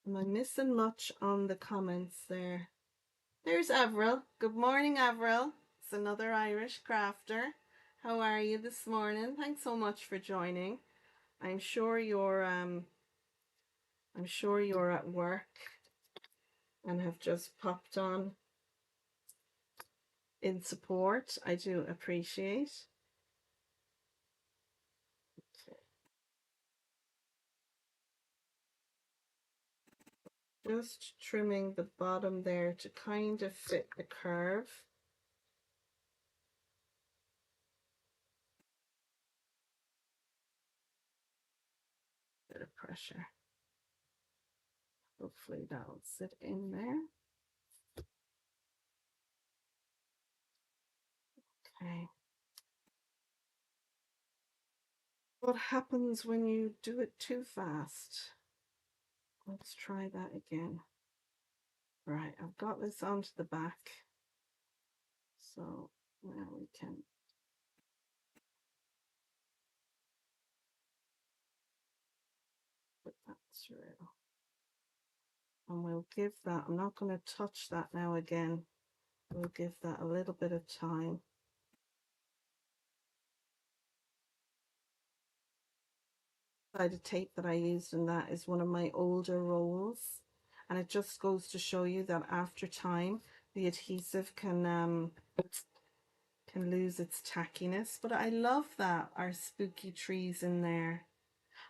Am I missing much on the comments there? There's Avril. Good morning, Avril. It's another Irish crafter. How are you this morning? Thanks so much for joining. I'm sure you're at work and have just popped on in support. I do appreciate. Just trimming the bottom there to kind of fit the curve. Bit of pressure. Hopefully that'll sit in there. Okay. What happens when you do it too fast? Let's try that again. Right, I've got this onto the back. So now we can put that through. And we'll give that, I'm not going to touch that now again. We'll give that a little bit of time. The tape that I used in that is one of my older rolls, and it just goes to show you that after time the adhesive can lose its tackiness. But I love that our spooky trees in there.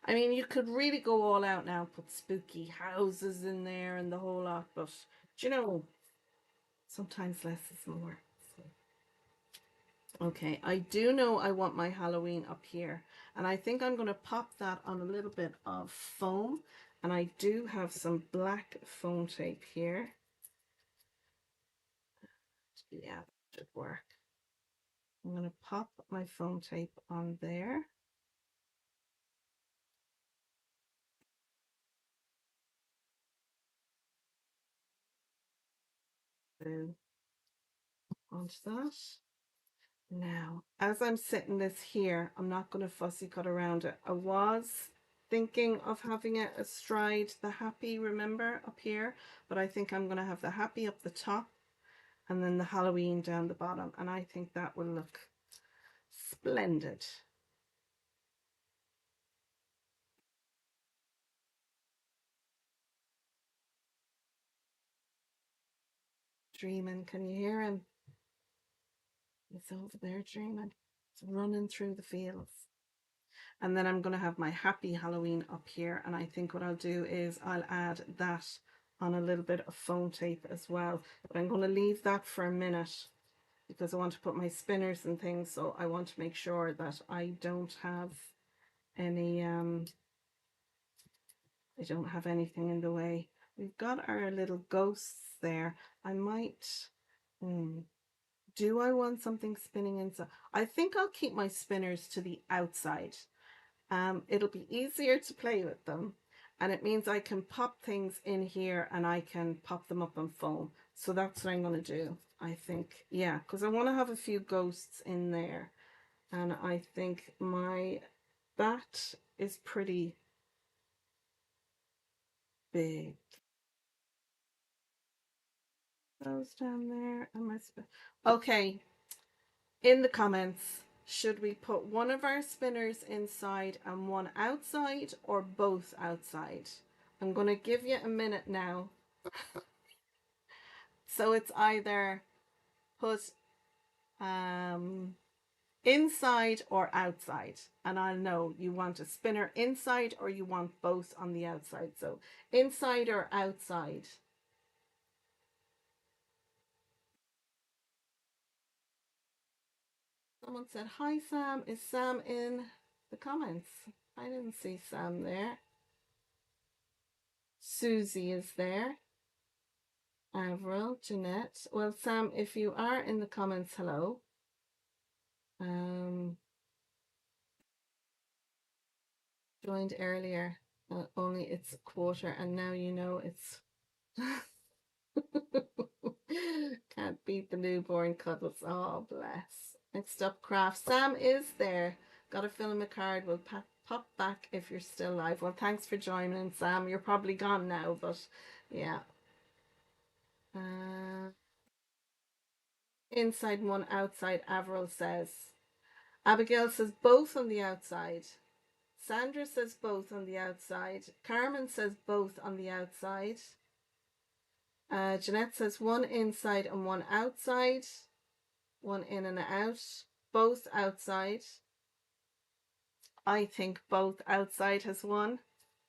I mean, you could really go all out now, put spooky houses in there and the whole lot, but you know, sometimes less is more. Okay, I do know I want my Halloween up here, and I think I'm going to pop that on a little bit of foam, And I do have some black foam tape here. Yeah, that should work. I'm going to pop my foam tape on there. So onto that. Now, as I'm sitting this here, I'm not going to fussy cut around it. I was thinking of having it astride the happy, remember, up here, but I think I'm going to have the happy up the top and then the Halloween down the bottom, and I think that will look splendid. Dreaming, can you hear him? He's over there dreaming. It's running through the fields. And then I'm going to have my happy Halloween up here, and I think what I'll do is I'll add that on a little bit of foam tape as well, but I'm going to leave that for a minute because I want to put my spinners and things, so I want to make sure that I don't have any I don't have anything in the way. We've got our little ghosts there. I might do I want something spinning inside? I think I'll keep my spinners to the outside. It'll be easier to play with them, and it means I can pop things in here and I can pop them up on foam. So that's what I'm going to do, I think. Yeah, because I want to have a few ghosts in there, and I think my bat is pretty big. Those down there, and my okay. In the comments, should we put one of our spinners inside and one outside, or both outside? I'm going to give you a minute now. So it's either put inside or outside, and I'll know you want a spinner inside or you want both on the outside. So inside or outside. Someone said, hi Sam, is Sam in the comments? I didn't see Sam there. Susie is there. Avril, Jeanette. Well, Sam, if you are in the comments, hello. Joined earlier, only it's a quarter, and now you know it's can't beat the newborn cuddles. Oh, bless. Next up, craft. Sam is there. Got to fill him a card. We'll pop back if you're still live. Well, thanks for joining, Sam. You're probably gone now, but yeah. Inside one, outside, Avril says. Abigail says both on the outside. Sandra says both on the outside. Carmen says both on the outside. Jeanette says one inside and one outside. One in and out. Both outside. I think both outside has won.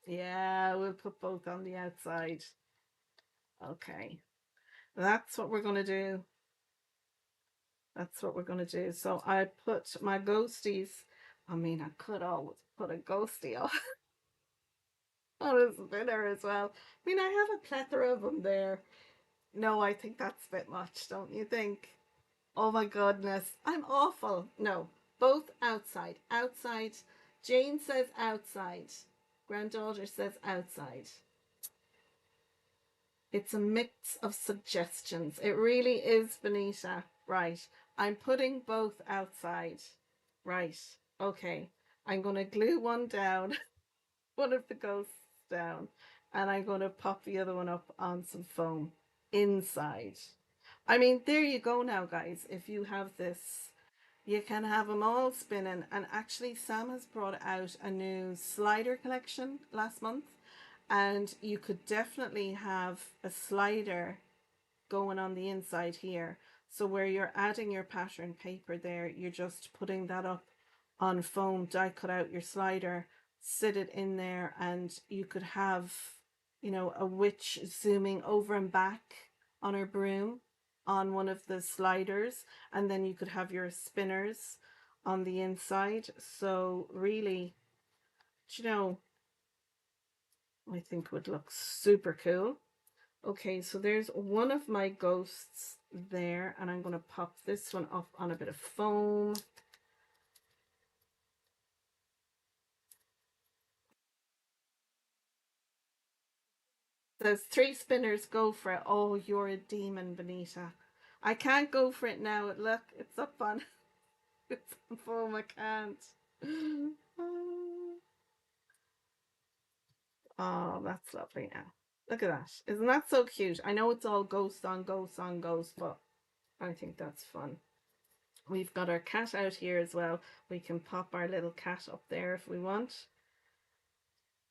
Yeah, we'll put both on the outside. Okay. That's what we're going to do. That's what we're going to do. So I put my ghosties. I mean, I could always put a ghostie on a spinner as well. I mean, I have a plethora of them there. No, I think that's a bit much, don't you think? Oh my goodness, I'm awful. No, both outside. Outside. Jane says outside. Granddaughter says outside. It's a mix of suggestions. It really is, Benita. Right. I'm putting both outside. Right. Okay. I'm going to glue one down, one of the ghosts down, and I'm going to pop the other one up on some foam inside. I mean, there you go now, guys. If you have this, you can have them all spinning. And actually, Sam has brought out a new slider collection last month, and you could definitely have a slider going on the inside here. So where you're adding your pattern paper there, you're just putting that up on foam, die cut out your slider, sit it in there, and you could have, you know, a witch zooming over and back on her broom on one of the sliders, and then you could have your spinners on the inside. So really, you know, I think would look super cool. Okay, so there's one of my ghosts there, and I'm going to pop this one up on a bit of foam. There's 3 spinners, go for it. Oh, you're a demon, Benita. I can't go for it now. Look, it's up on, it's on foam, I can't. Oh, that's lovely now. Look at that. Isn't that so cute? I know it's all ghost on ghost on ghost, but I think that's fun. We've got our cat out here as well. We can pop our little cat up there if we want.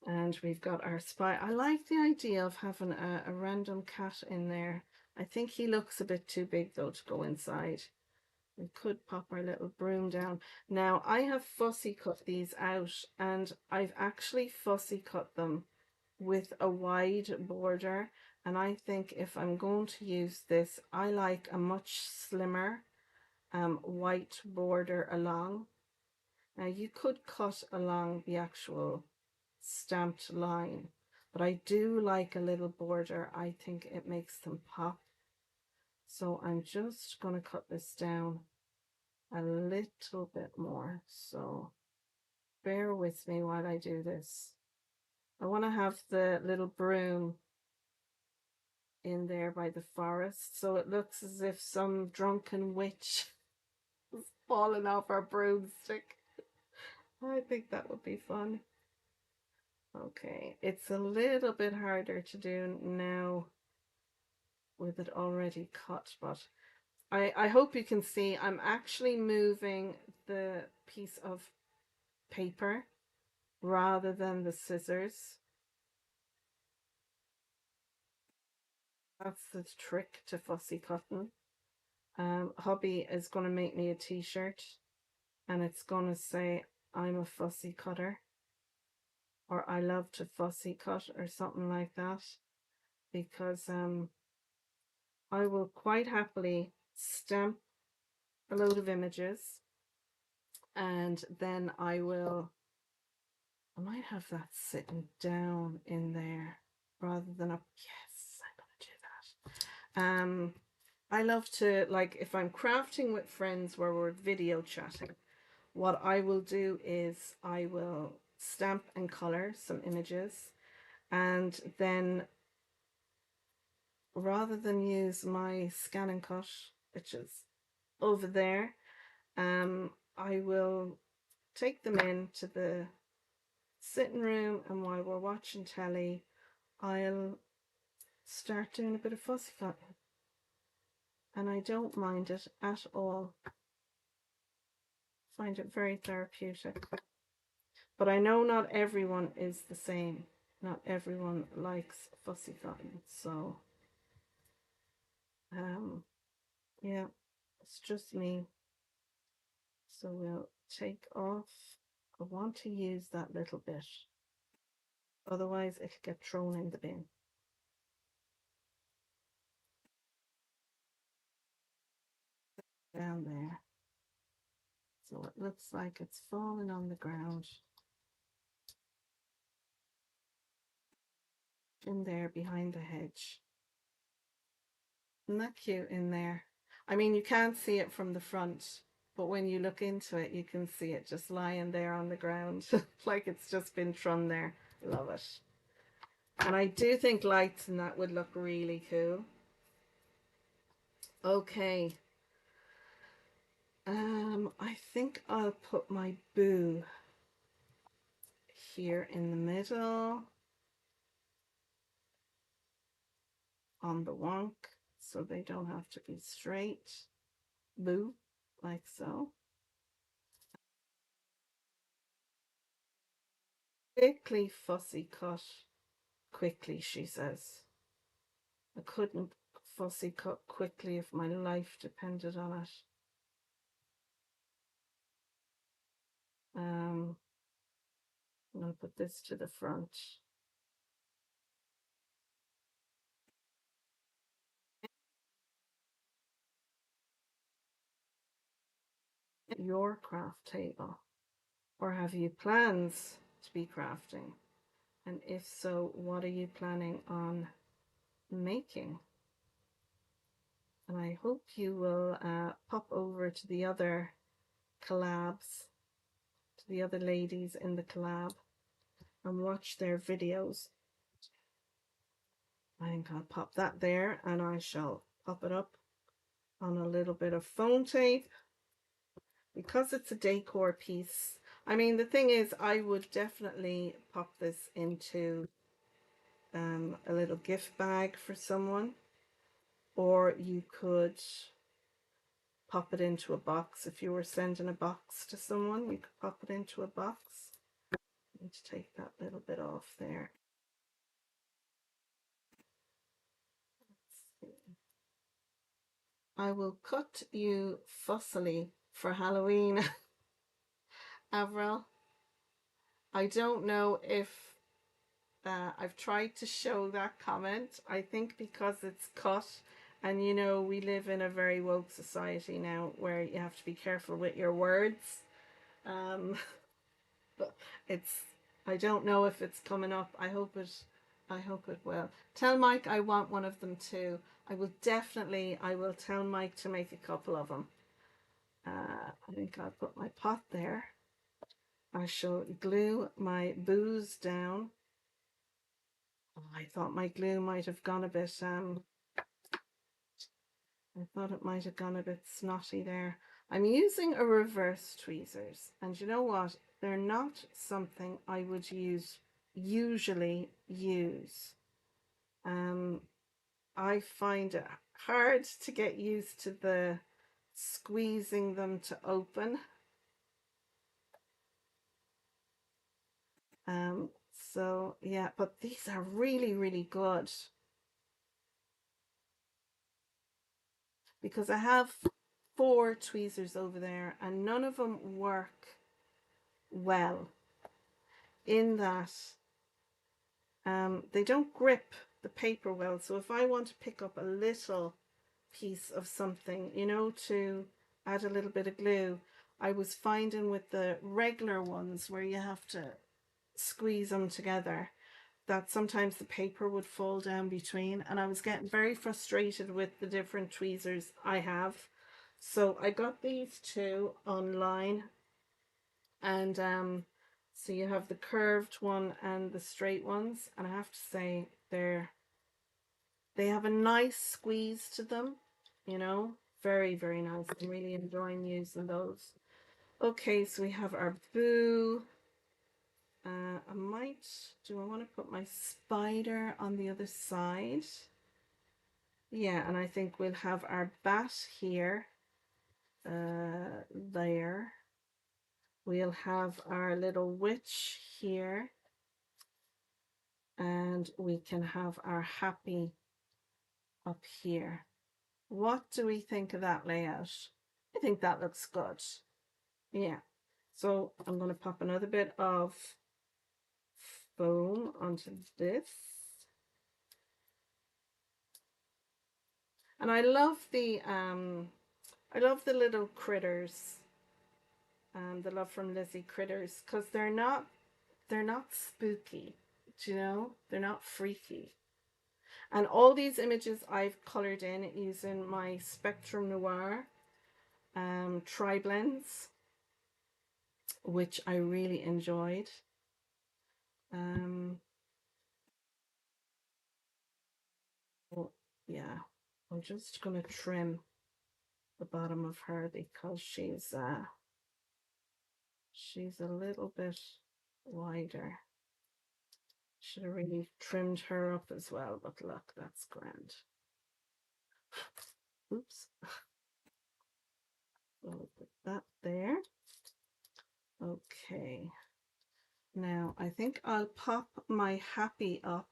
And we've got our spy. I like the idea of having a random cat in there. I think he looks a bit too big though to go inside. We could pop our little broom down. Now I have fussy cut these out, and I've actually fussy cut them with a wide border, and I think if I'm going to use this, I like a much slimmer white border along. Now you could cut along the actual stamped line, but I do like a little border. I think it makes them pop. So I'm just going to cut this down a little bit more. So bear with me while I do this. I want to have the little broom in there by the forest, so it looks as if some drunken witch is falling off our broomstick. I think that would be fun. Okay, it's a little bit harder to do now with it already cut, but I hope you can see I'm actually moving the piece of paper rather than the scissors. That's the trick to fussy cutting. Hubby is going to make me a t-shirt, and it's going to say I'm a fussy cutter, or I love to fussy cut, or something like that, because I will quite happily stamp a load of images, and then I might have that sitting down in there rather than up. Yes, I'm gonna do that. I love to, like, if I'm crafting with friends where we're video chatting, what I will do is I will stamp and color some images, and then rather than use my scan and cut, which is over there, I will take them into the sitting room, and while we're watching telly, I'll start doing a bit of fussy cutting, and I don't mind it at all. Find it very therapeutic. But I know not everyone is the same. Not everyone likes fussy cotton, so yeah, it's just me. So we'll take off. I want to use that little bit, otherwise it could get thrown in the bin. Down there. So it looks like it's falling on the ground. In there behind the hedge. Isn't that cute in there? I mean, you can't see it from the front, but when you look into it, you can see it just lying there on the ground, like it's just been thrown there. Love it. And I do think lights and that would look really cool. Okay. I think I'll put my boo here in the middle on the wonk, so they don't have to be straight. Boo, like so. Quickly fussy cut. Quickly, she says. I couldn't fussy cut quickly if my life depended on it. I'm going to put this to the front. Your craft table, or have you plans to be crafting? And if so, what are you planning on making? And I hope you will pop over to the other collabs, to the other ladies in the collab, and watch their videos. I think I'll pop that there, and I shall pop it up on a little bit of foam tape because it's a decor piece. I mean, the thing is, I would definitely pop this into a little gift bag for someone, or you could pop it into a box. If you were sending a box to someone, you could pop it into a box. I need to take that little bit off there. I will cut you fussily for Halloween, Avril. I don't know if I've tried to show that comment. I think because it's cut, and you know, we live in a very woke society now where you have to be careful with your words. But it's, I don't know if it's coming up. I hope it will. Tell Mike I want one of them too. I will tell Mike to make a couple of them. I think I'll put my pot there. I shall glue my booze down. Oh, I thought my glue might have gone a bit, I thought it might have gone a bit snotty there. I'm using a reverse tweezers, and you know what? They're not something I would usually use. I find it hard to get used to the squeezing them to open. So yeah, but these are really, really good because I have 4 tweezers over there and none of them work well in that they don't grip the paper well. So if I want to pick up a little piece of something, you know, to add a little bit of glue, I was finding with the regular ones where you have to squeeze them together, that sometimes the paper would fall down between, and I was getting very frustrated with the different tweezers I have. So I got these 2 online, and so you have the curved one and the straight ones, and I have to say they have a nice squeeze to them, you know, very, very nice. I'm really enjoying using those. Okay, so we have our boo. Do I want to put my spider on the other side? Yeah, and I think we'll have our bat here, there. We'll have our little witch here, and we can have our happy up here. What do we think of that layout? I think that looks good. Yeah. So I'm going to pop another bit of foam onto this. And I love the little critters, the Love from Lizi critters, because they're not spooky, do you know? They're not freaky. And all these images I've colored in using my Spectrum Noir tri-blends, which I really enjoyed. Well, yeah, I'm just gonna trim the bottom of her because she's a little bit wider. Should have really trimmed her up as well, but look, that's grand. Oops. We'll put that there. Okay. Now I think I'll pop my happy up.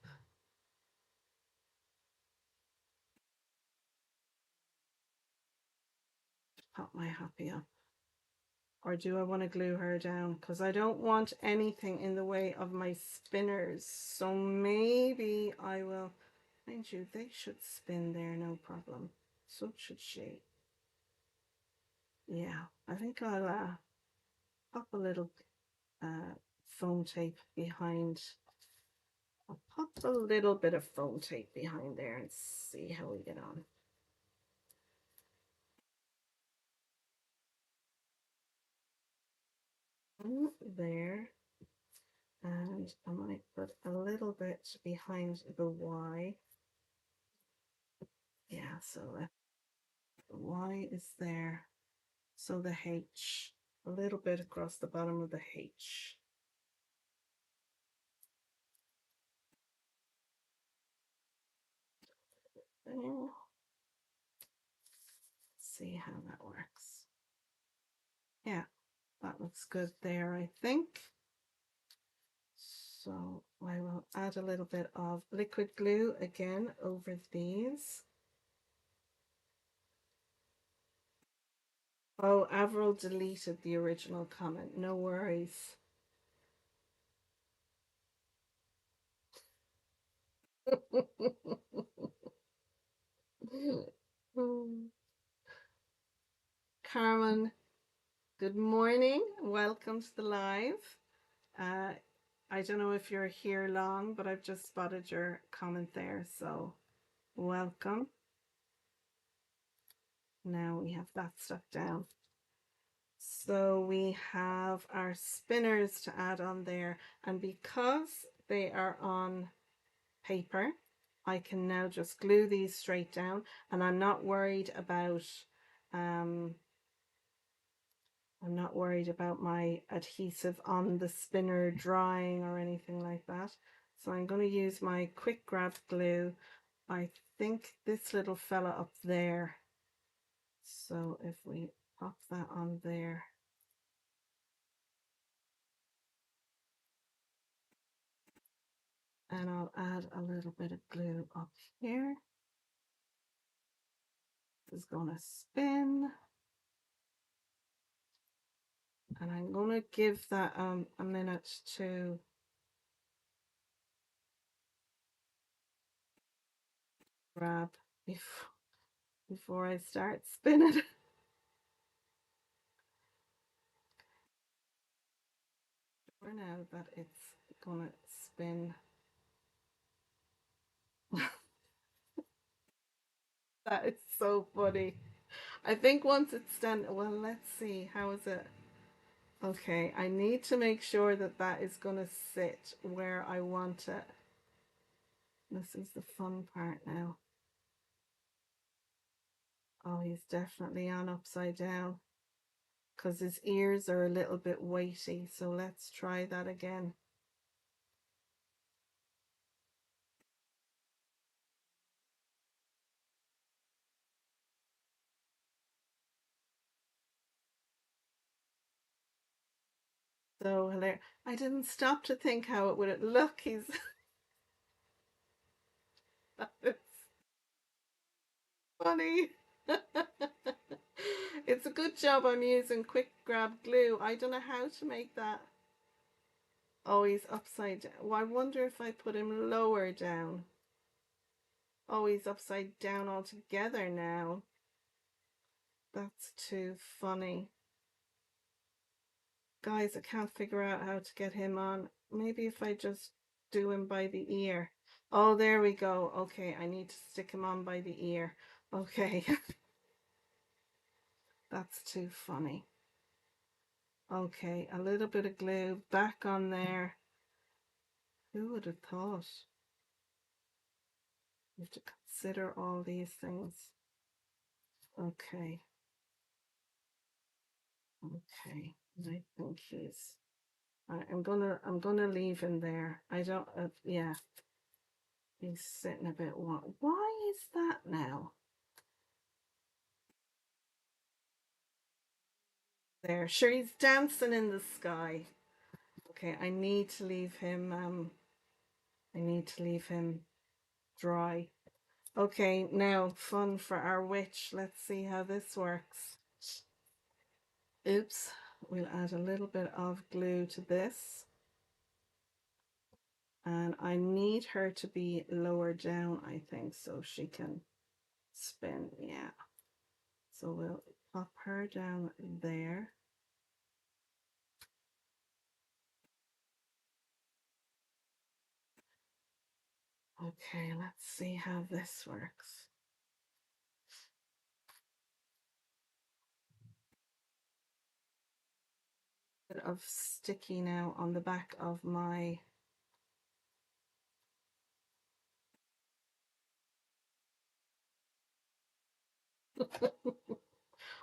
Pop my happy up. Or do I want to glue her down? Because I don't want anything in the way of my spinners. So maybe I will. Mind you, they should spin there, no problem. So should she. Yeah, I think I'll pop a little foam tape behind I'll pop a little bit of foam tape behind there and see how we get on. There. And I might put a little bit behind the Y. Yeah, so the Y is there. So the H, a little bit across the bottom of the H. There. Let's see how that works. Yeah, that looks good there, I think. So I will add a little bit of liquid glue again over these. Oh, Avril deleted the original comment. No worries. Carmen, good morning. Welcome to the live. I don't know if you're here long, but I've just spotted your comment there, so welcome. Now we have that stuck down. So we have our spinners to add on there, and because they are on paper, I can now just glue these straight down, and I'm not worried about my adhesive on the spinner drying or anything like that. So I'm going to use my quick grab glue. I think this little fella up there. So if we pop that on there. And I'll add a little bit of glue up here. This is going to spin. And I'm going to give that a minute to grab before I start spinning. For now that it's going to spin. That is so funny. I think once it's done, well, let's see. How is it? Okay, I need to make sure that that is going to sit where I want it. This is the fun part now. Oh, he's definitely on upside down because his ears are a little bit weighty. So let's try that again. So hilarious. I didn't stop to think how it would look. He's it's funny. It's a good job I'm using quick grab glue. I don't know how to make that. Oh, he's upside down. Well, I wonder if I put him lower down. Oh, he's upside down altogether now. That's too funny. Guys, I can't figure out how to get him on. Maybe if I just do him by the ear. Oh, there we go. Okay, I need to stick him on by the ear. Okay. That's too funny. Okay, a little bit of glue back on there. Who would have thought? You have to consider all these things. Okay. Okay. I think he's I'm gonna leave him there. I don't yeah. He's sitting a bit why is that now? There. Sure, he's dancing in the sky. Okay, I need to leave him dry. Okay, now fun for our witch. Let's see how this works. Oops, we'll add a little bit of glue to this. And I need her to be lower down, I think, so she can spin. Yeah. So we'll pop her down there. Okay, let's see how this works. Bit of sticky now on the back of my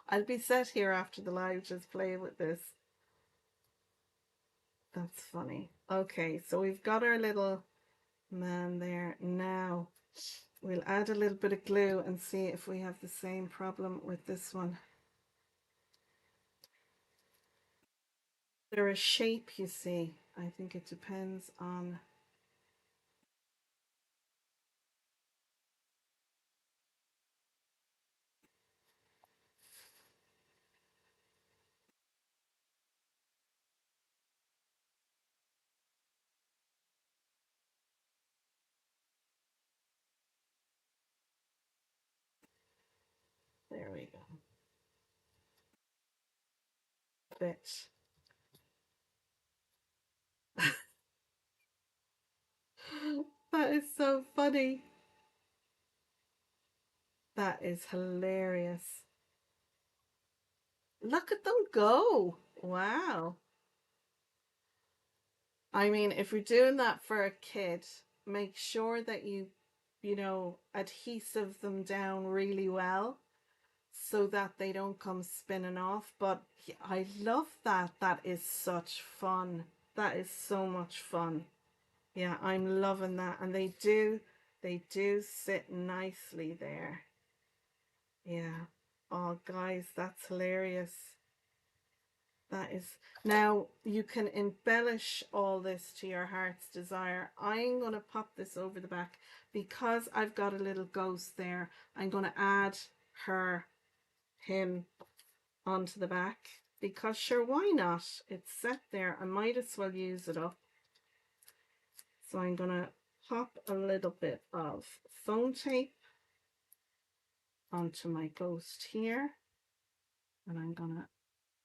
I'll be set here after the live just playing with this. That's funny. Okay, so we've got our little man there. Now we'll add a little bit of glue and see if we have the same problem with this one. They're a shape, you see. I think it depends on... There we go. Bit. That is so funny. That is hilarious. Look at them go. Wow. I mean, if you're doing that for a kid, make sure that you know, adhesive them down really well so that they don't come spinning off. But I love that. That is such fun. That is so much fun. Yeah, I'm loving that. And they do sit nicely there. Yeah. Oh, guys, that's hilarious. That is, now you can embellish all this to your heart's desire. I'm going to pop this over the back because I've got a little ghost there. I'm going to add him onto the back because sure, why not? It's set there. I might as well use it up. So I'm going to pop a little bit of foam tape onto my ghost here. And I'm going to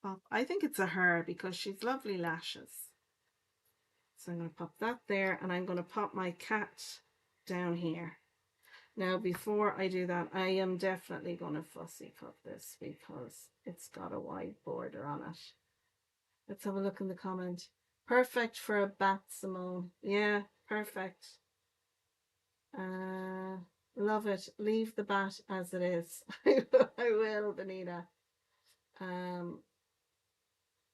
pop, I think it's a her because she's lovely lashes. So I'm going to pop that there and I'm going to pop my cat down here. Now, before I do that, I am definitely going to fussy cut this because it's got a wide border on it. Let's have a look in the comment. Perfect for a bat, Simone. Yeah, perfect. Love it. Leave the bat as it is. I will, Benita.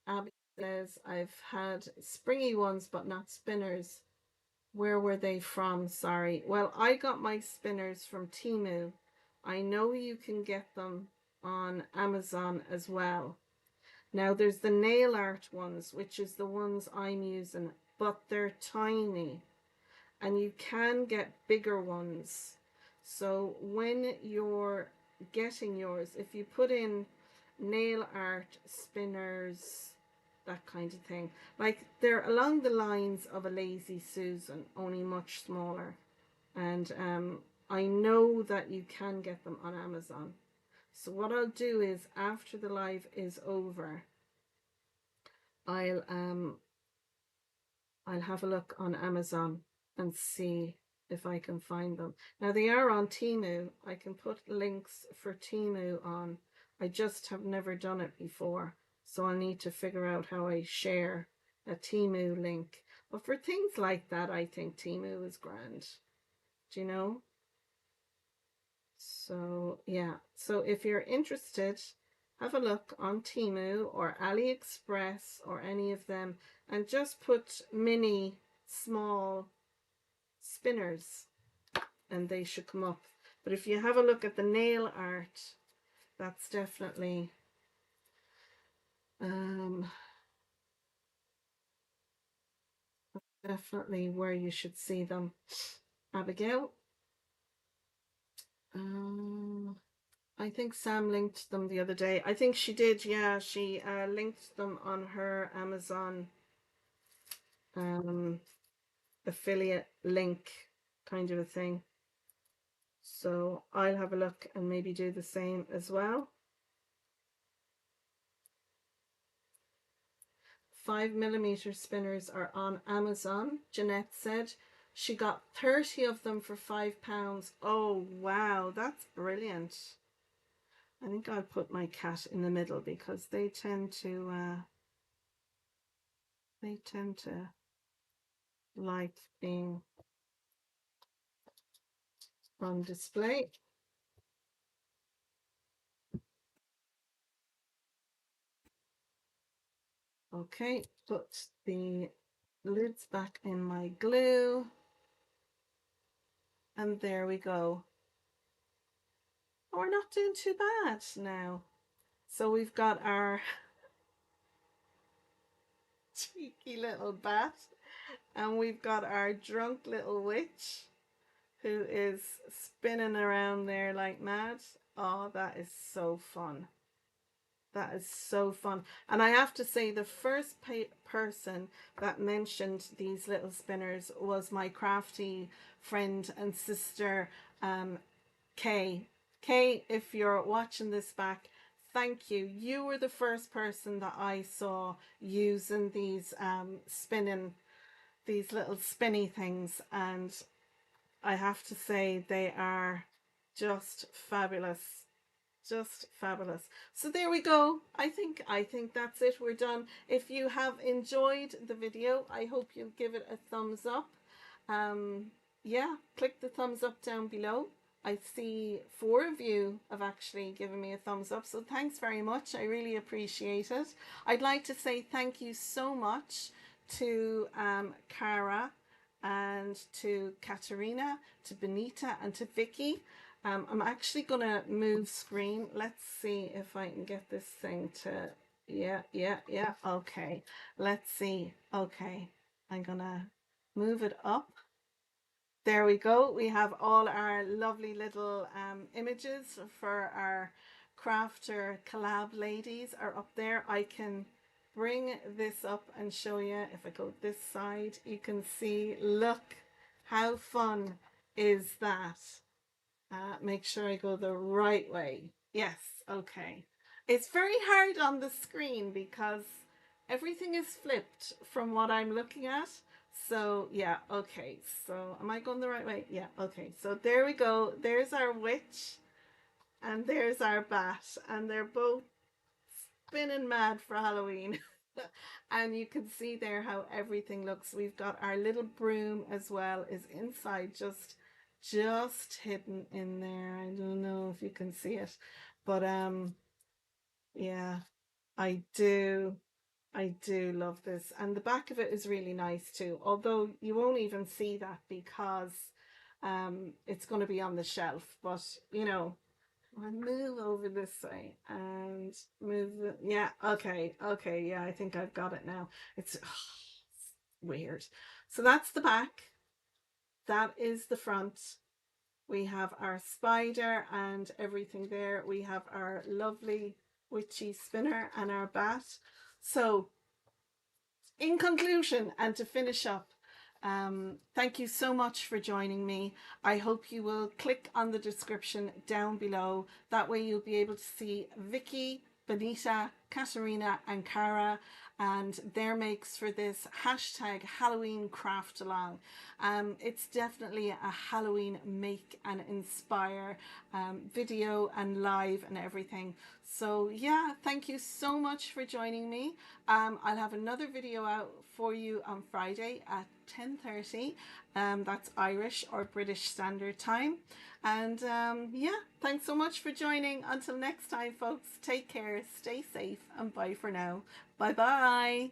Abby says, I've had springy ones, but not spinners. Where were they from? Sorry. Well, I got my spinners from Temu. I know you can get them on Amazon as well. Now, there's the nail art ones, which is the ones I'm using, but they're tiny. And you can get bigger ones. So when you're getting yours, if you put in nail art spinners, that kind of thing, like they're along the lines of a Lazy Susan, only much smaller. And I know that you can get them on Amazon. So what I'll do is after the live is over, I'll have a look on Amazon and see if I can find them. Now they are on Temu. I can put links for Temu on. I just have never done it before. So I need to figure out how I share a Temu link. But for things like that, I think Temu is grand. Do you know? So yeah. So if you're interested, have a look on Temu or AliExpress or any of them and just put mini small spinners and they should come up. But if you have a look at the nail art, that's definitely definitely where you should see them. Abigail, I think Sam linked them the other day. I think she did, yeah. She linked them on her Amazon affiliate link kind of a thing. So I'll have a look and maybe do the same as well. 5mm spinners are on Amazon, Jeanette said. She got 30 of them for £5. Oh wow, that's brilliant. I think I'll put my cat in the middle because they tend to like being on display. Okay, put the lids back in my glue. And there we go. Oh, we're not doing too bad now. So we've got our cheeky little bat, and we've got our drunk little witch who is spinning around there like mad. Oh, that is so fun. That is so fun. And I have to say, the first person that mentioned these little spinners was my crafty friend and sister, Kay. Kay, if you're watching this back, thank you. You were the first person that I saw using these these little spinny things. And I have to say, they are just fabulous. Just fabulous. So there we go. I think that's it. We're done. If you have enjoyed the video, I hope you'll give it a thumbs up. Yeah, click the thumbs up down below. I see 4 of you have actually given me a thumbs up, so thanks very much. I really appreciate it. I'd like to say thank you so much to Cara and to Katarina, to Benita and to Vicky. I'm actually going to move screen. Let's see if I can get this thing to, yeah. Okay, let's see. Okay, I'm going to move it up. There we go. We have all our lovely little images for our crafter collab ladies are up there. I can bring this up and show you. If I go this side, you can see, look, how fun is that? Make sure I go the right way. Yes, okay. It's very hard on the screen because everything is flipped from what I'm looking at. So yeah, okay. So am I going the right way? Yeah, okay. So there we go. There's our witch and there's our bat, and they're both spinning mad for Halloween. And you can see there how everything looks. We've got our little broom as well is inside, just hidden in there. I don't know if you can see it, but yeah, I do love this, and the back of it is really nice too, although you won't even see that because it's going to be on the shelf. But you know, I'll move over this way and move the, yeah, okay, yeah, I think I've got it now. It's, it's weird. So that's the back, that is the front. We have our spider and everything there. We have our lovely witchy spinner and our bat. So in conclusion, and to finish up, thank you so much for joining me. I hope you will click on the description down below. That way you'll be able to see Vicky, Benita, Katarina and Cara and their makes for this hashtag Halloween craft along. It's definitely a Halloween make and inspire video and live and everything. So yeah, thank you so much for joining me. I'll have another video out for you on Friday at 10:30. That's Irish or British Standard Time. And yeah, thanks so much for joining. Until next time, folks, take care, stay safe, and bye for now. Bye bye.